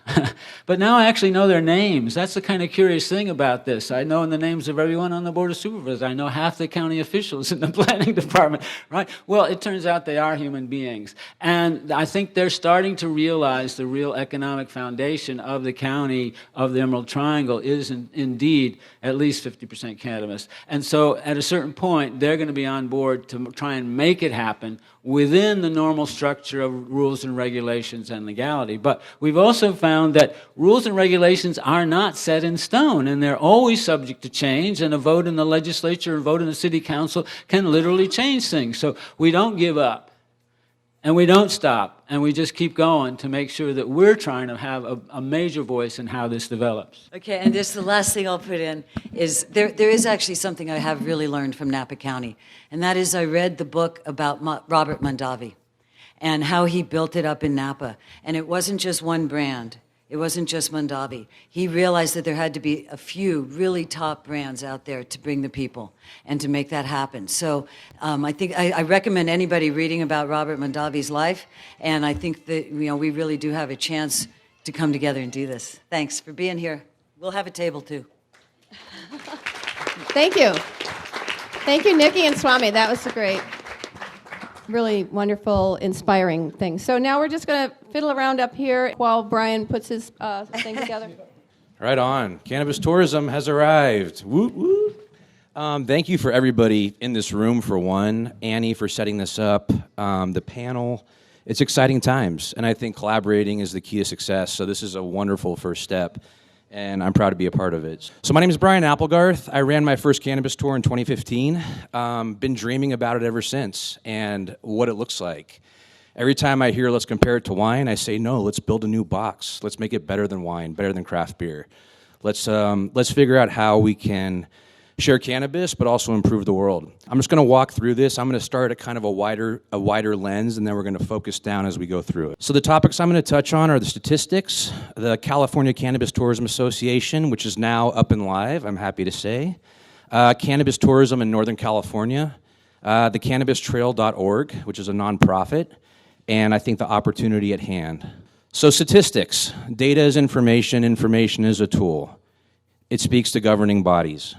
but now I actually know their names. That's the kind of curious thing about this. I know the names of everyone on the Board of Supervisors. I know half the county officials in the planning department, right? Well, it turns out they are human beings. And I think they're starting to realize the real economic foundation of the county of the Emerald Triangle is indeed at least 50% cannabis. And so at a certain point, they're going to be on board to try and make it happen within the normal structure of rules and regulations and legality. But we've also found that rules and regulations are not set in stone, and they're always subject to change, and a vote in the legislature, a vote in the city council can literally change things. So we don't give up, and we don't stop, and we just keep going to make sure that we're trying to have a major voice in how this develops. Okay, and this the last thing I'll put in is there is actually something I have really learned from Napa County, and that is I read the book about Robert Mondavi and how he built it up in Napa. And it wasn't just one brand. It wasn't just Mondavi. He realized that there had to be a few really top brands out there to bring the people and to make that happen. So I think I recommend anybody reading about Robert Mondavi's life, and I think that we really do have a chance to come together and do this. Thanks for being here. We'll have a table too. Thank you. Thank you, Nikki and Swami. That was a great, really wonderful, inspiring thing. So now we're just going to fiddle around up here while Brian puts his thing together. Right on. Cannabis tourism has arrived. Woot woot. Thank you for everybody in this room, for one. Annie for setting this up. The panel. It's exciting times, and I think collaborating is the key to success. So this is a wonderful first step, and I'm proud to be a part of it. So my name is Brian Applegarth. I ran my first cannabis tour in 2015. Been dreaming about it ever since, and what it looks like. Every time I hear let's compare it to wine, I say no, let's build a new box. Let's make it better than wine, better than craft beer. Let's figure out how we can share cannabis, but also improve the world. I'm just going to walk through this. I'm going to start at kind of a wider lens, and then we're going to focus down as we go through it. So the topics I'm going to touch on are the statistics, the California Cannabis Tourism Association, which is now up and live, I'm happy to say, cannabis tourism in Northern California, the cannabistrail.org, which is a nonprofit, and I think the opportunity at hand. So statistics, data is information, information is a tool. It speaks to governing bodies.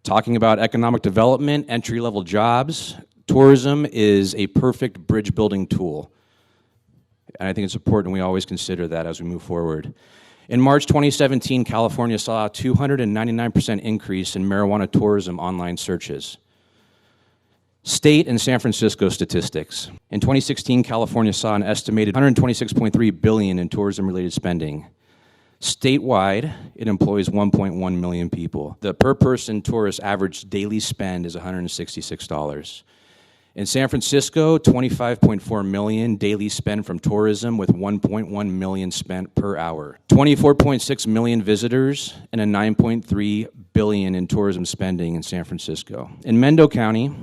Talking about economic development, entry-level jobs, tourism is a perfect bridge-building tool. And I think it's important we always consider that as we move forward. In March 2017, California saw a 299% increase in marijuana tourism online searches. State and San Francisco statistics. In 2016, California saw an estimated $126.3 billion in tourism-related spending. Statewide, it employs 1.1 million people. The per-person tourist average daily spend is $166. In San Francisco, 25.4 million daily spend from tourism with 1.1 million spent per hour. 24.6 million visitors and a 9.3 billion in tourism spending in San Francisco. In Mendocino County,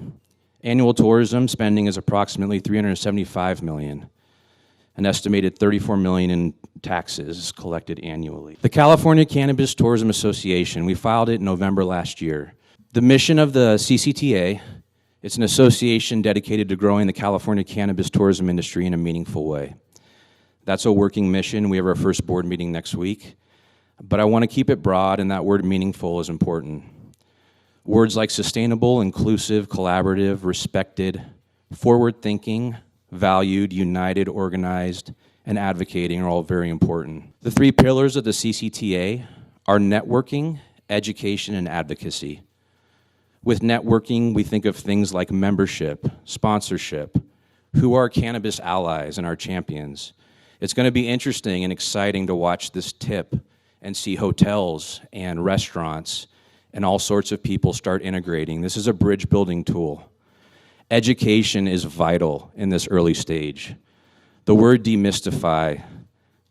annual tourism spending is approximately $375 million, an estimated $34 million in taxes collected annually. The California Cannabis Tourism Association, we filed it in November last year. The mission of the CCTA, it's an association dedicated to growing the California cannabis tourism industry in a meaningful way. That's a working mission. We have our first board meeting next week, but I want to keep it broad, and that word meaningful is important. Words like sustainable, inclusive, collaborative, respected, forward-thinking, valued, united, organized, and advocating are all very important. The three pillars of the CCTA are networking, education, and advocacy. With networking, we think of things like membership, sponsorship, who are cannabis allies and our champions. It's going to be interesting and exciting to watch this tip and see hotels and restaurants and all sorts of people start integrating. This is a bridge-building tool. Education is vital in this early stage. The word demystify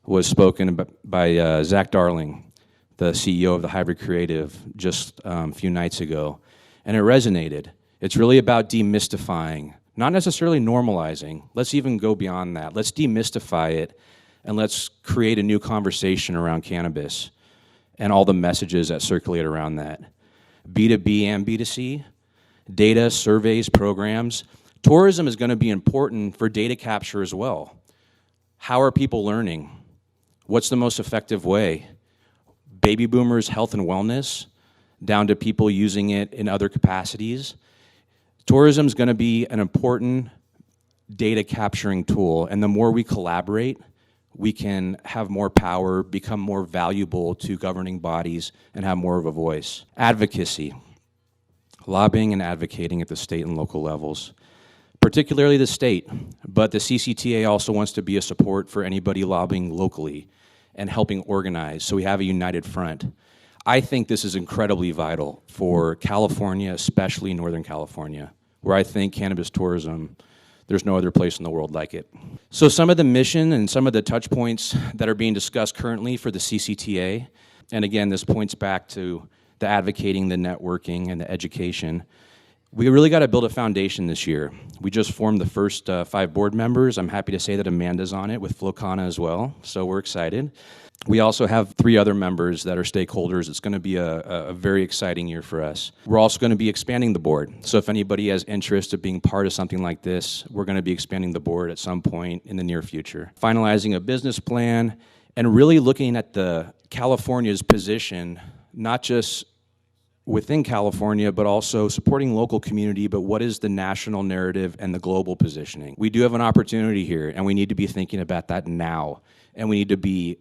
was spoken by Zach Darling, the CEO of the Hybrid Creative, just a few nights ago, and it resonated. It's really about demystifying, not necessarily normalizing. Let's even go beyond that. Let's demystify it, and let's create a new conversation around cannabis and all the messages that circulate around that. B2B and B2C, data, surveys, programs. Tourism is going to be important for data capture as well. How are people learning? What's the most effective way? Baby boomers' health and wellness, down to people using it in other capacities. Tourism is going to be an important data capturing tool, and the more we collaborate, we can have more power, become more valuable to governing bodies, and have more of a voice. Advocacy, lobbying and advocating at the state and local levels, particularly the state, but the CCTA also wants to be a support for anybody lobbying locally and helping organize, so we have a united front. I think this is incredibly vital for California, especially Northern California, where I think cannabis tourism, there's no other place in the world like it. So some of the mission and some of the touch points that are being discussed currently for the CCTA, and again, this points back to the advocating, the networking, and the education. We really got to build a foundation this year. We just formed the first 5 board members. I'm happy to say that Amanda's on it with Kana as well, so we're excited. We also have 3 other members that are stakeholders. It's going to be a very exciting year for us. We're also going to be expanding the board. So if anybody has interest of being part of something like this, we're going to be expanding the board at some point in the near future. Finalizing a business plan and really looking at the California's position, not just within California, but also supporting local community, but what is the national narrative and the global positioning? We do have an opportunity here, and we need to be thinking about that now, and we need to be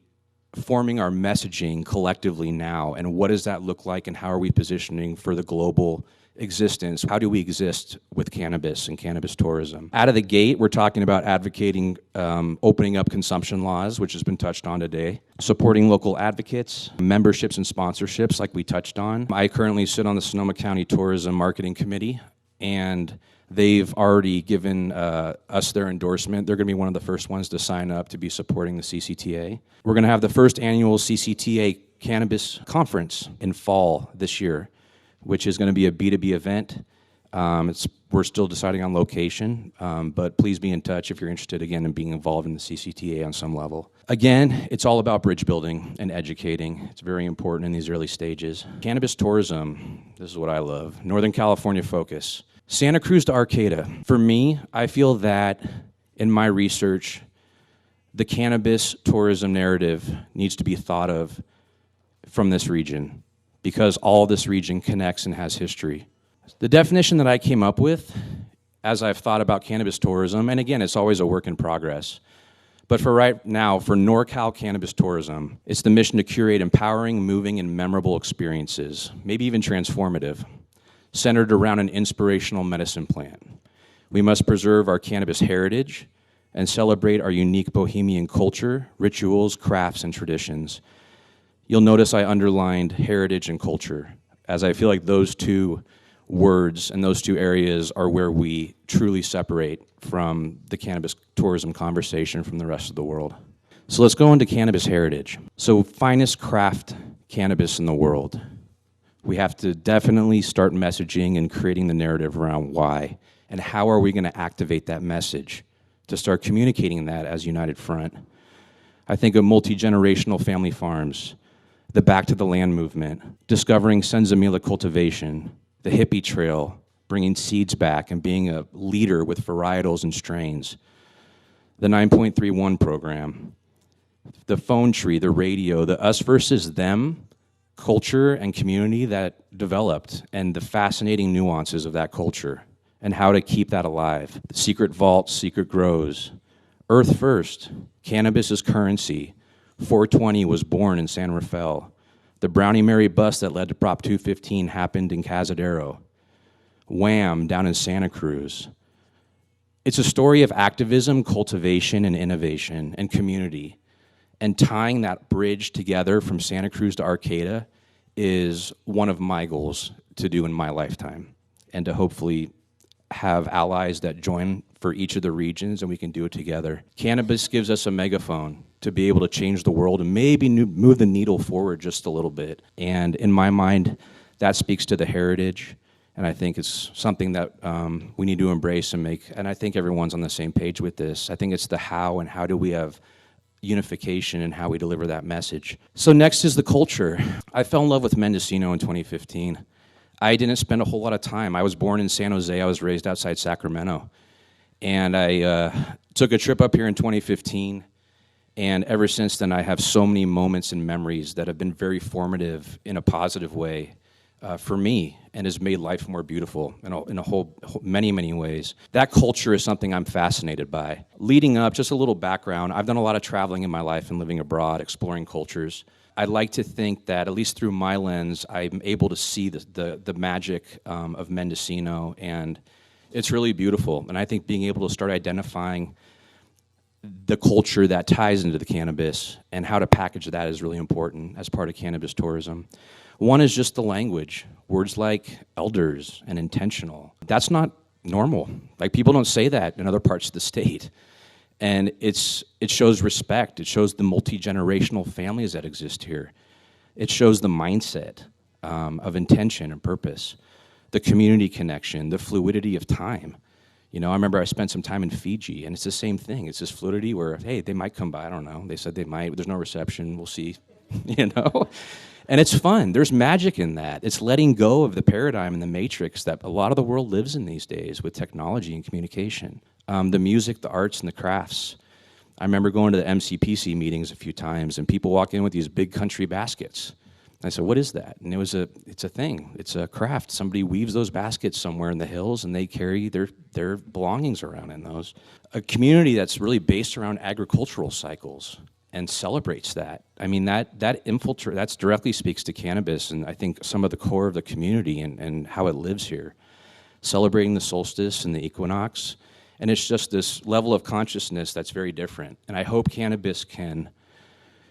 forming our messaging collectively now, and what does that look like, and how are we positioning for the global existence? How do we exist with cannabis and cannabis tourism? Out of the gate, we're talking about advocating opening up consumption laws, which has been touched on today, supporting local advocates, memberships and sponsorships like we touched on. I currently sit on the Sonoma County Tourism Marketing Committee, and they've already given us their endorsement. They're going to be one of the first ones to sign up to be supporting the CCTA. We're going to have the first annual CCTA Cannabis Conference in fall this year, which is going to be a B2B event. We're still deciding on location, but please be in touch if you're interested, again, in being involved in the CCTA on some level. Again, it's all about bridge building and educating. It's very important in these early stages. Cannabis tourism, this is what I love. Northern California focus. Santa Cruz to Arcata. For me, I feel that in my research, the cannabis tourism narrative needs to be thought of from this region, because all this region connects and has history. The definition that I came up with as I've thought about cannabis tourism, and again, it's always a work in progress, but for right now, for NorCal Cannabis Tourism, it's the mission to curate empowering, moving, and memorable experiences, maybe even transformative, centered around an inspirational medicine plant. We must preserve our cannabis heritage and celebrate our unique bohemian culture, rituals, crafts, and traditions. You'll notice I underlined heritage and culture, as I feel like those two words and those two areas are where we truly separate from the cannabis tourism conversation from the rest of the world. So let's go into cannabis heritage. So finest craft cannabis in the world. We have to definitely start messaging and creating the narrative around why, and how are we going to activate that message to start communicating that as United Front. I think of multi-generational family farms, the Back to the Land movement, discovering Senzamila cultivation, the hippie trail, bringing seeds back and being a leader with varietals and strains, the 9.31 program, the phone tree, the radio, the us versus them culture and community that developed, and the fascinating nuances of that culture and how to keep that alive. The secret vaults, secret grows. Earth first, cannabis is currency. 420 was born in San Rafael. The Brownie Mary bust that led to Prop 215 happened in Cazadero. Wham! Down in Santa Cruz. It's a story of activism, cultivation, and innovation, and community. And tying that bridge together from Santa Cruz to Arcata is one of my goals to do in my lifetime, and to hopefully have allies that join for each of the regions, and we can do it together. Cannabis gives us a megaphone to be able to change the world and maybe move the needle forward just a little bit. And in my mind, that speaks to the heritage, and I think it's something that we need to embrace and make, and I think everyone's on the same page with this. I think it's the how, and how do we have unification and how we deliver that message. So next is the culture. I fell in love with Mendocino in 2015. I didn't spend a whole lot of time. I was born in San Jose. I was raised outside Sacramento. And I took a trip up here in 2015. And ever since then, I have so many moments and memories that have been very formative in a positive way for me, and has made life more beautiful in a whole many, many ways. That culture is something I'm fascinated by. Leading up, just a little background, I've done a lot of traveling in my life and living abroad, exploring cultures. I'd like to think that, at least through my lens, I'm able to see the magic of Mendocino, and it's really beautiful. And I think being able to start identifying the culture that ties into the cannabis and how to package that is really important as part of cannabis tourism. One is just the language. Words like elders and intentional. That's not normal. Like, people don't say that in other parts of the state. And it shows respect. It shows the multi-generational families that exist here. It shows the mindset of intention and purpose, the community connection, the fluidity of time. You know, I remember I spent some time in Fiji, and it's the same thing. It's this fluidity where, hey, they might come by, I don't know. They said they might. There's no reception. We'll see, you know? And it's fun. There's magic in that. It's letting go of the paradigm and the matrix that a lot of the world lives in these days with technology and communication. The music, the arts, and the crafts. I remember going to the MCPC meetings a few times, and people walk in with these big country baskets. I said, what is that? And it's a thing. It's a craft. Somebody weaves those baskets somewhere in the hills, and they carry their belongings around in those. A community that's really based around agricultural cycles and celebrates that. I mean, that directly speaks to cannabis, and I think some of the core of the community and how it lives here. Celebrating the solstice and the equinox, and it's just this level of consciousness that's very different. And I hope cannabis can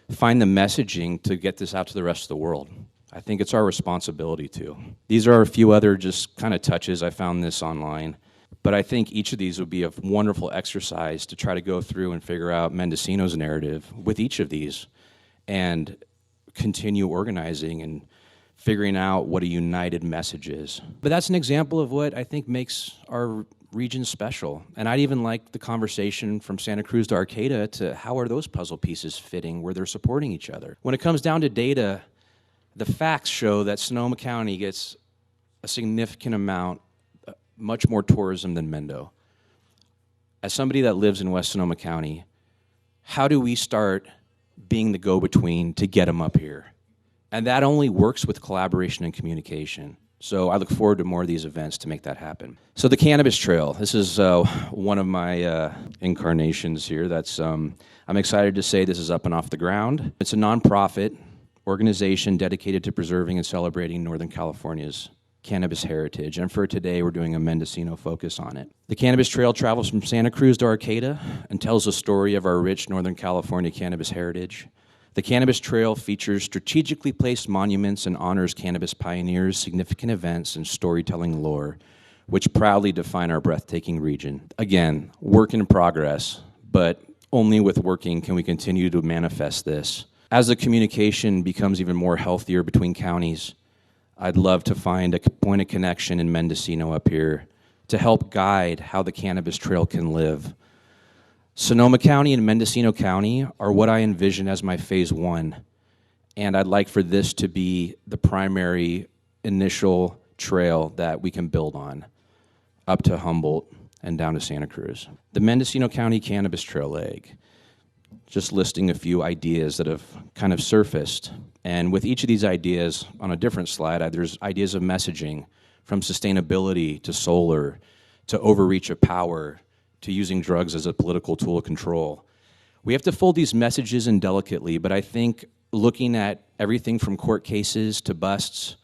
find the messaging to get this out to the rest of the world. I think it's our responsibility to. These are a few other just kind of touches. I found this online. But I think each of these would be a wonderful exercise to try to go through and figure out Mendocino's narrative with each of these and continue organizing and figuring out what a united message is. But that's an example of what I think makes our region special. And I'd even like the conversation from Santa Cruz to Arcata to how are those puzzle pieces fitting where they're supporting each other. When it comes down to data, the facts show that Sonoma County gets a significant amount, much more tourism than Mendo. As somebody that lives in West Sonoma County, how do we start being the go-between to get them up here? And that only works with collaboration and communication. So I look forward to more of these events to make that happen. So the Cannabis Trail, this is one of my incarnations here. I'm excited to say this is up and off the ground. It's a nonprofit organization dedicated to preserving and celebrating Northern California's cannabis heritage, and for today we're doing a Mendocino focus on it. The Cannabis Trail travels from Santa Cruz to Arcata and tells the story of our rich Northern California cannabis heritage. The Cannabis Trail features strategically placed monuments and honors cannabis pioneers, significant events, and storytelling lore, which proudly define our breathtaking region. Again, work in progress, but only with working can we continue to manifest this. As the communication becomes even more healthier between counties, I'd love to find a point of connection in Mendocino up here to help guide how the Cannabis Trail can live. Sonoma County and Mendocino County are what I envision as my phase one, and I'd like for this to be the primary initial trail that we can build on up to Humboldt and down to Santa Cruz. The Mendocino County Cannabis Trail leg, just listing a few ideas that have kind of surfaced. And with each of these ideas, on a different slide, there's ideas of messaging, from sustainability to solar, to overreach of power, to using drugs as a political tool of control. We have to fold these messages in delicately, but I think looking at everything from court cases to busts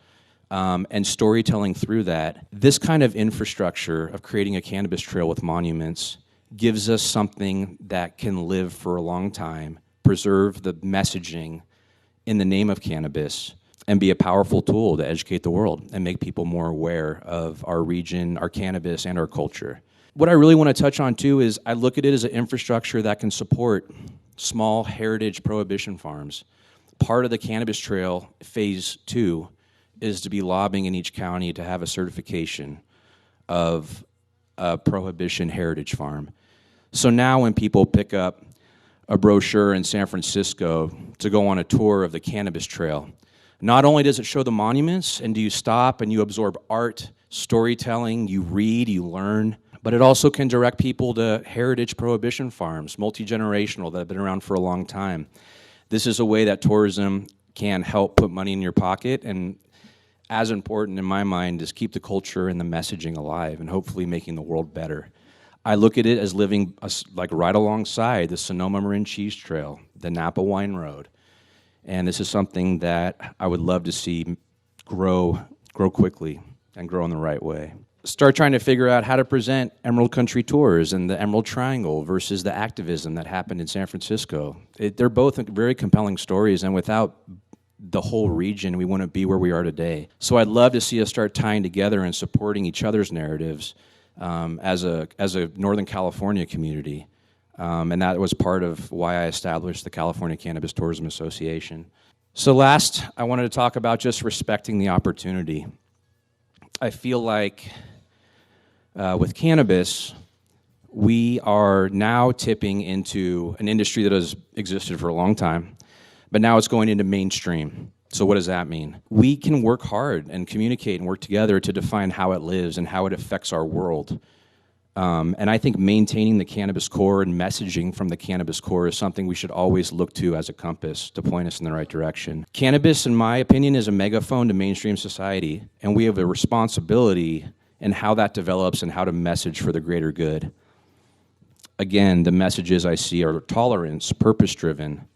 and storytelling through that, this kind of infrastructure of creating a cannabis trail with monuments gives us something that can live for a long time, preserve the messaging in the name of cannabis, and be a powerful tool to educate the world and make people more aware of our region, our cannabis, and our culture. What I really want to touch on, too, is I look at it as an infrastructure that can support small heritage prohibition farms. Part of the Cannabis Trail, Phase 2, is to be lobbying in each county to have a certification of a prohibition heritage farm. So now when people pick up a brochure in San Francisco to go on a tour of the Cannabis Trail, not only does it show the monuments and do you stop and you absorb art, storytelling, you read, you learn, but it also can direct people to heritage prohibition farms, multi-generational, that have been around for a long time. This is a way that tourism can help put money in your pocket, and as important in my mind is keep the culture and the messaging alive and hopefully making the world better. I look at it as living like right alongside the Sonoma Marin Cheese Trail, the Napa Wine Road. And this is something that I would love to see grow quickly and grow in the right way. Start trying to figure out how to present Emerald Country tours and the Emerald Triangle versus the activism that happened in San Francisco. They're both very compelling stories, and without the whole region, we wouldn't be where we are today. So I'd love to see us start tying together and supporting each other's narratives as a Northern California community. And that was part of why I established the California Cannabis Tourism Association. So last, I wanted to talk about just respecting the opportunity. I feel like with cannabis, we are now tipping into an industry that has existed for a long time, but now it's going into mainstream. So what does that mean? We can work hard and communicate and work together to define how it lives and how it affects our world. And I think maintaining the cannabis core and messaging from the cannabis core is something we should always look to as a compass to point us in the right direction. Cannabis, in my opinion, is a megaphone to mainstream society, and we have a responsibility in how that develops and how to message for the greater good. Again, the messages I see are tolerance, purpose-driven,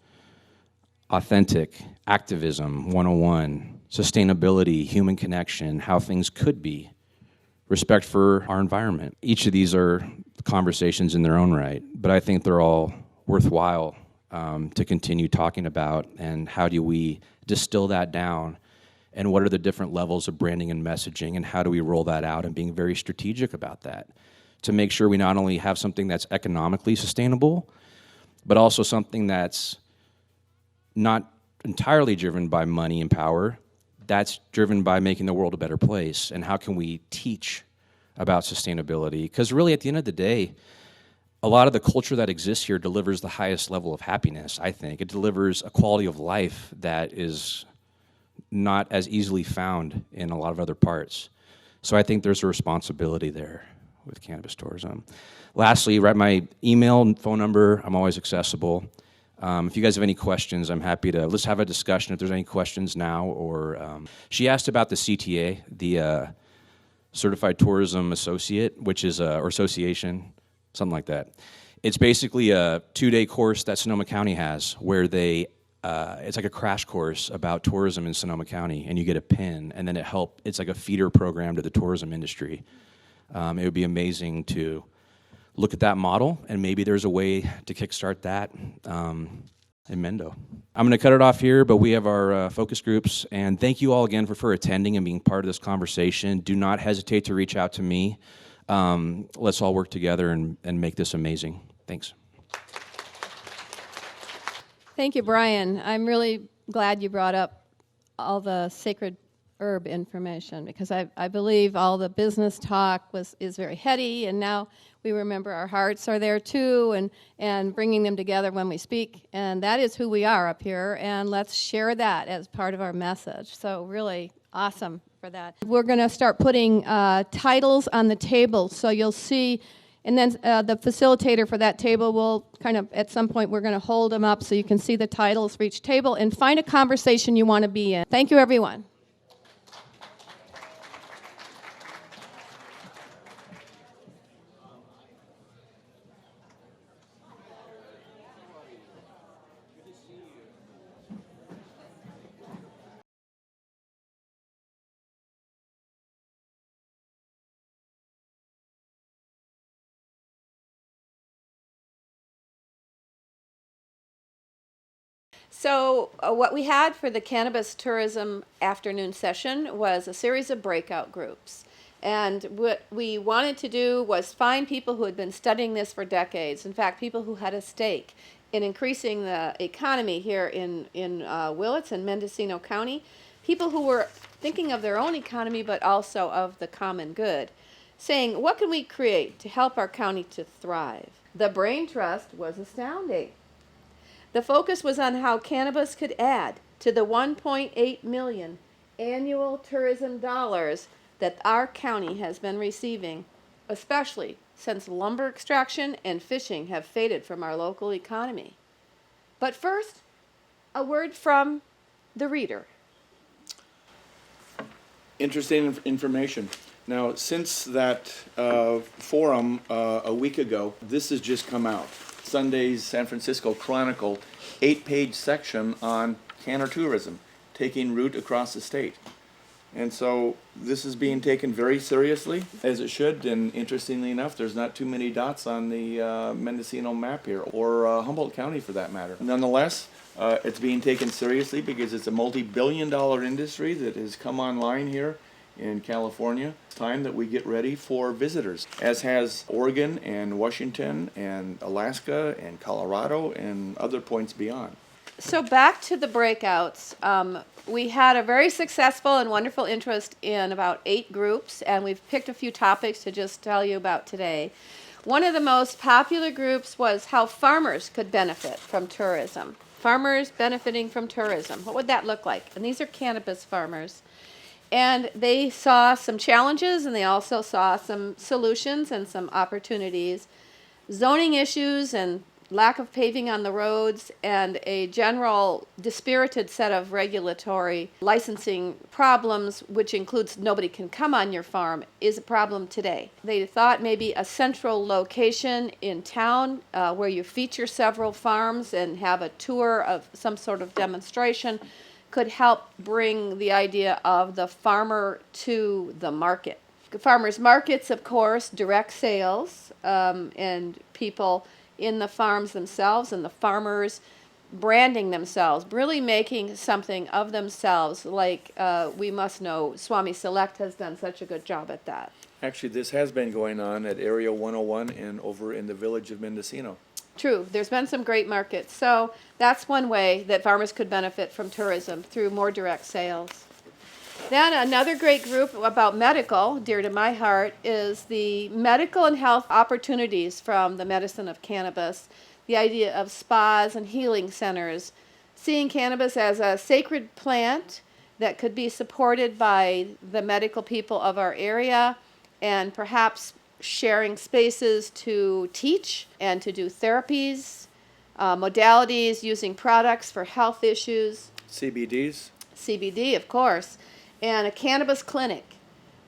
authentic, activism 101, sustainability, human connection, how things could be, respect for our environment. Each of these are conversations in their own right, but I think they're all worthwhile to continue talking about, and how do we distill that down, and what are the different levels of branding and messaging, and how do we roll that out, and being very strategic about that to make sure we not only have something that's economically sustainable, but also something that's not entirely driven by money and power, that's driven by making the world a better place. And how can we teach about sustainability? Because really, at the end of the day, a lot of the culture that exists here delivers the highest level of happiness, I think. It delivers a quality of life that is not as easily found in a lot of other parts. So I think there's a responsibility there with cannabis tourism. Lastly, write my email and phone number. I'm always accessible. If you guys have any questions, I'm happy to, let's have a discussion if there's any questions now. Or she asked about the CTA, the Certified Tourism Associate, which is, or association, something like that. It's basically a 2-day course that Sonoma County has where they, it's like a crash course about tourism in Sonoma County, and you get a pin, and then it's like a feeder program to the tourism industry. It would be amazing to look at that model, and maybe there's a way to kickstart that in Mendo. I'm going to cut it off here, but we have our focus groups, and thank you all again for attending and being part of this conversation. Do not hesitate to reach out to me. Let's all work together and make this amazing. Thanks. Thank you, Brian. I'm really glad you brought up all the sacred herb information, because I believe all the business talk is very heady, and now we remember our hearts are there too, and bringing them together when we speak, and that is who we are up here, and let's share that as part of our message. So really awesome for that. We're going to start putting titles on the table, so you'll see, and then the facilitator for that table will kind of, at some point, we're going to hold them up so you can see the titles for each table, and find a conversation you want to be in. Thank you, everyone. So what we had for the Cannabis Tourism afternoon session was a series of breakout groups. And what we wanted to do was find people who had been studying this for decades. In fact, people who had a stake in increasing the economy here in Willits and Mendocino County. People who were thinking of their own economy, but also of the common good. Saying, what can we create to help our county to thrive? The Brain Trust was astounding. The focus was on how cannabis could add to the $1.8 million annual tourism dollars that our county has been receiving, especially since lumber extraction and fishing have faded from our local economy. But first, a word from the reader. Interesting information. Now, since that forum a week ago, this has just come out. Sunday's San Francisco Chronicle 8-page section on canna tourism, taking root across the state. And so this is being taken very seriously, as it should, and interestingly enough, there's not too many dots on the Mendocino map here, or Humboldt County for that matter. Nonetheless, it's being taken seriously because it's a multi-billion-dollar industry that has come online here in California. It's time that we get ready for visitors, as has Oregon and Washington and Alaska and Colorado and other points beyond. So back to the breakouts. We had a very successful and wonderful interest in about 8 groups, and we've picked a few topics to just tell you about today. One of the most popular groups was how farmers could benefit from tourism. Farmers benefiting from tourism. What would that look like? And these are cannabis farmers. And they saw some challenges, and they also saw some solutions and some opportunities. Zoning issues and lack of paving on the roads and a general dispirited set of regulatory licensing problems, which includes nobody can come on your farm, is a problem today. They thought maybe a central location in town where you feature several farms and have a tour of some sort of demonstration could help bring the idea of the farmer to the market. Farmers markets, of course, direct sales, and people in the farms themselves and the farmers branding themselves, really making something of themselves, like we must know Swami Select has done such a good job at that. Actually, this has been going on at Area 101 and over in the village of Mendocino. True, there's been some great markets. So that's one way that farmers could benefit from tourism, through more direct sales. Then another great group about medical, dear to my heart, is the medical and health opportunities from the medicine of cannabis, the idea of spas and healing centers, seeing cannabis as a sacred plant that could be supported by the medical people of our area, and perhaps sharing spaces to teach and to do therapies, modalities, using products for health issues. CBDs? CBD, of course. And a cannabis clinic.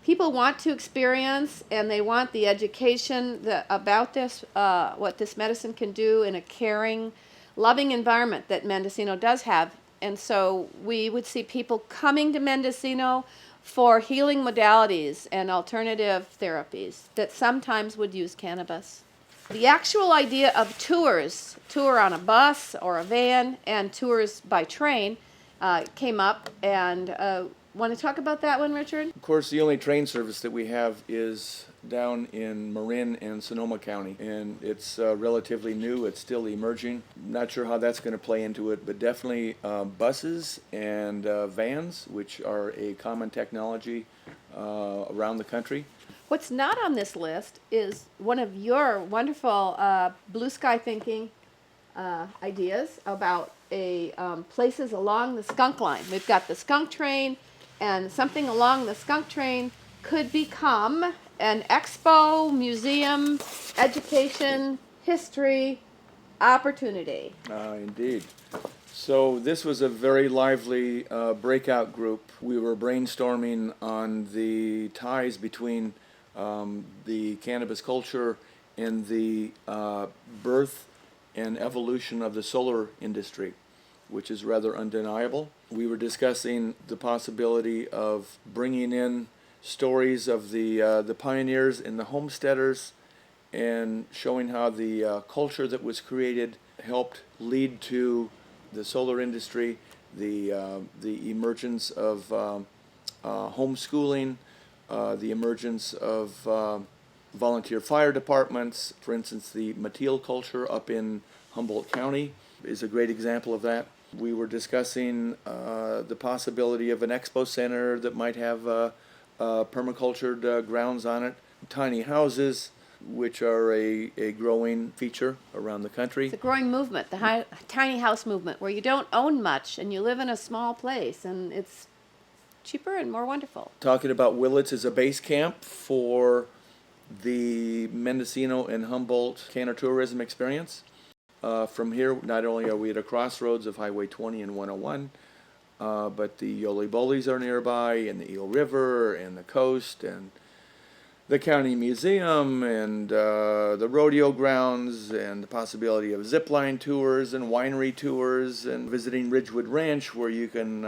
People want to experience, and they want the education about this, what this medicine can do in a caring, loving environment that Mendocino does have. And so we would see people coming to Mendocino for healing modalities and alternative therapies that sometimes would use cannabis. The actual idea of tours, tour on a bus or a van and tours by train, came up, and want to talk about that one, Richard? Of course, the only train service that we have is down in Marin and Sonoma County, and it's relatively new. It's still emerging. Not sure how that's going to play into it, but definitely buses and vans, which are a common technology around the country. What's not on this list is one of your wonderful blue sky thinking ideas about places along the skunk line. We've got the skunk train, and something along the skunk train could become an expo, museum, education, history opportunity. Indeed. So this was a very lively breakout group. We were brainstorming on the ties between the cannabis culture and the birth and evolution of the solar industry, which is rather undeniable. We were discussing the possibility of bringing in stories of the pioneers and the homesteaders, and showing how the culture that was created helped lead to the solar industry, the emergence of homeschooling, the emergence of volunteer fire departments. For instance, the Mateel culture up in Humboldt County is a great example of that. We were discussing the possibility of an expo center that might have permacultured grounds on it, tiny houses, which are a growing feature around the country. It's a growing movement, the tiny house movement, where you don't own much and you live in a small place, and it's cheaper and more wonderful. Talking about Willits as a base camp for the Mendocino and Humboldt Cannabis Tourism experience. From here, not only are we at a crossroads of Highway 20 and 101, but the Yoli Bolis are nearby, and the Eel River, and the coast, and the county museum, and the rodeo grounds, and the possibility of zipline tours and winery tours, and visiting Ridgewood Ranch, where you can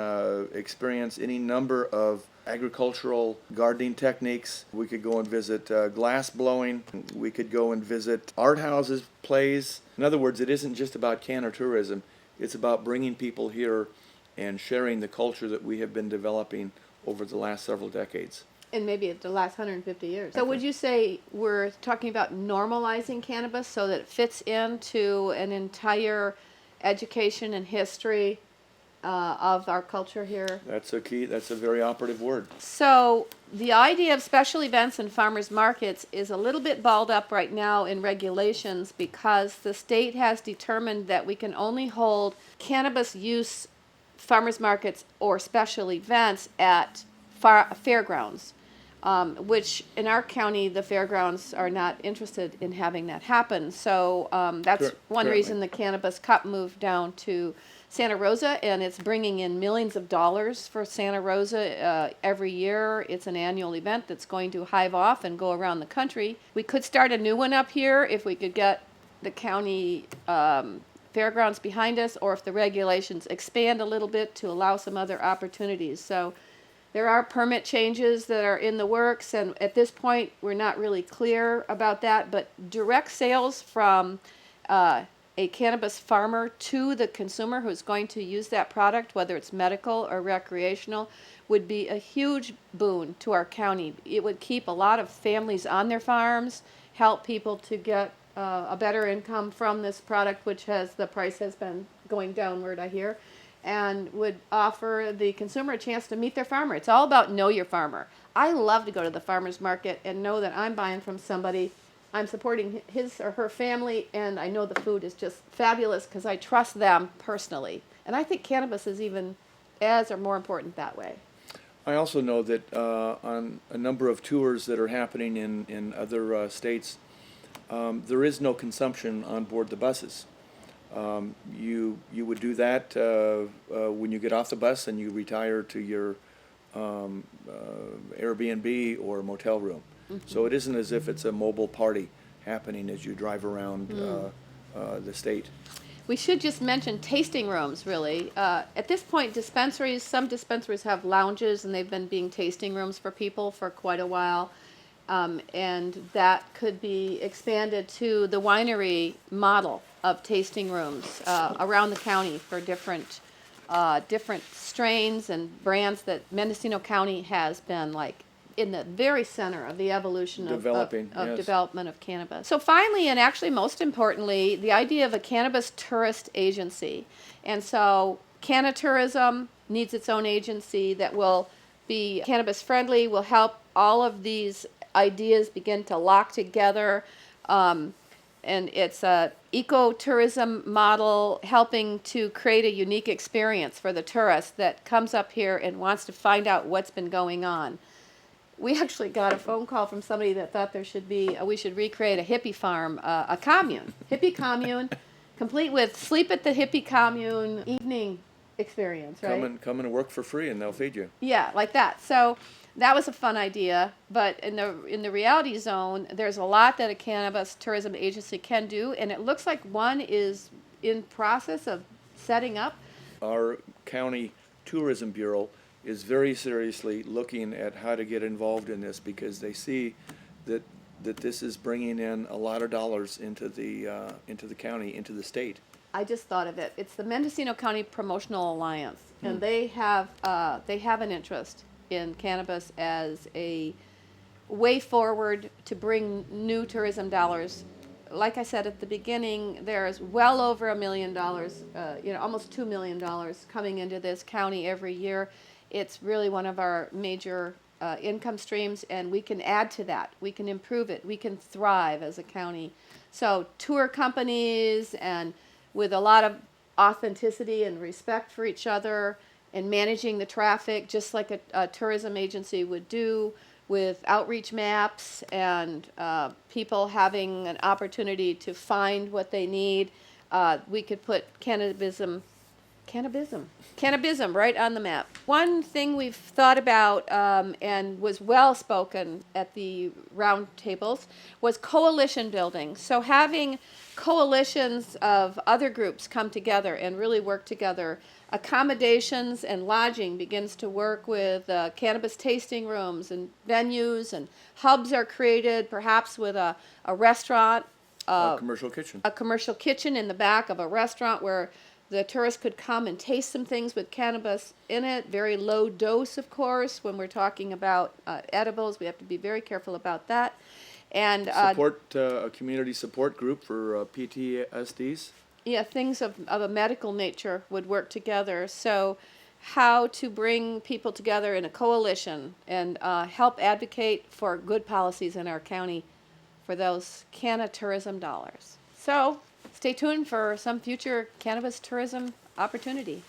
experience any number of agricultural gardening techniques. We could go and visit glass blowing. We could go and visit art houses, plays. In other words, it isn't just about canna tourism. It's about bringing people here and sharing the culture that we have been developing over the last several decades. And maybe the last 150 years. So would you say we're talking about normalizing cannabis so that it fits into an entire education and history of our culture here? That's a key. That's a very operative word. So the idea of special events and farmers markets is a little bit balled up right now in regulations, because the state has determined that we can only hold cannabis use farmers markets or special events at fairgrounds. which in our county, the fairgrounds are not interested in having that happen. So that's one Currently. reason the Cannabis Cup moved down to Santa Rosa, and it's bringing in millions of dollars for Santa Rosa every year. It's an annual event that's going to hive off and go around the country. We could start a new one up here if we could get the county fairgrounds behind us, or if the regulations expand a little bit to allow some other opportunities. So there are permit changes that are in the works, and at this point, we're not really clear about that, but direct sales from a cannabis farmer to the consumer who's going to use that product, whether it's medical or recreational, would be a huge boon to our county. It would keep a lot of families on their farms, help people to get a better income from this product, which the price has been going downward, I hear, and would offer the consumer a chance to meet their farmer. It's all about know your farmer. I love to go to the farmer's market and know that I'm buying from somebody, I'm supporting his or her family, and I know the food is just fabulous because I trust them personally. And I think cannabis is even as or more important that way. I also know that on a number of tours that are happening in other states, there is no consumption on board the buses. You would do that when you get off the bus and you retire to your Airbnb or motel room. Mm-hmm. So it isn't as if it's a mobile party happening as you drive around the state. We should just mention tasting rooms, really. At this point, some dispensaries have lounges, and they've been being tasting rooms for people for quite a while. And that could be expanded to the winery model of tasting rooms around the county for different strains and brands that Mendocino County has been like in the very center of the evolution of Yes. development of cannabis. So finally, and actually most importantly, the idea of a cannabis tourist agency. And so Canna Tourism needs its own agency that will be cannabis friendly, will help all of these ideas begin to lock together. And it's a ecotourism model helping to create a unique experience for the tourist that comes up here and wants to find out what's been going on. We actually got a phone call from somebody that thought we should recreate a hippie farm, a commune, hippie commune, complete with sleep at the hippie commune evening experience, right? Come and work for free and they'll feed you. Yeah, like that. So that was a fun idea, but in the reality zone, there's a lot that a cannabis tourism agency can do, and it looks like one is in process of setting up. Our county tourism bureau is very seriously looking at how to get involved in this because they see that this is bringing in a lot of dollars into the county, into the state. I just thought of it. It's the Mendocino County Promotional Alliance, and they have an interest in cannabis as a way forward to bring new tourism dollars. Like I said at the beginning, there's well over $1 million, almost $2 million coming into this county every year. It's really one of our major income streams, and we can add to that. We can improve it. We can thrive as a county. So tour companies, and with a lot of authenticity and respect for each other, and managing the traffic just like a tourism agency would do, with outreach maps and people having an opportunity to find what they need. We could put cannabism right on the map. One thing we've thought about and was well spoken at the round tables was coalition building. So having coalitions of other groups come together and really work together. Accommodations and lodging begins to work with cannabis tasting rooms and venues, and hubs are created, perhaps with a restaurant. A commercial kitchen. A commercial kitchen in the back of a restaurant where the tourist could come and taste some things with cannabis in it. Very low dose, of course. When we're talking about edibles, we have to be very careful about that. And support a community support group for PTSDs. Yeah, things of a medical nature would work together. So how to bring people together in a coalition and help advocate for good policies in our county for those Canna tourism dollars. So stay tuned for some future cannabis tourism opportunity.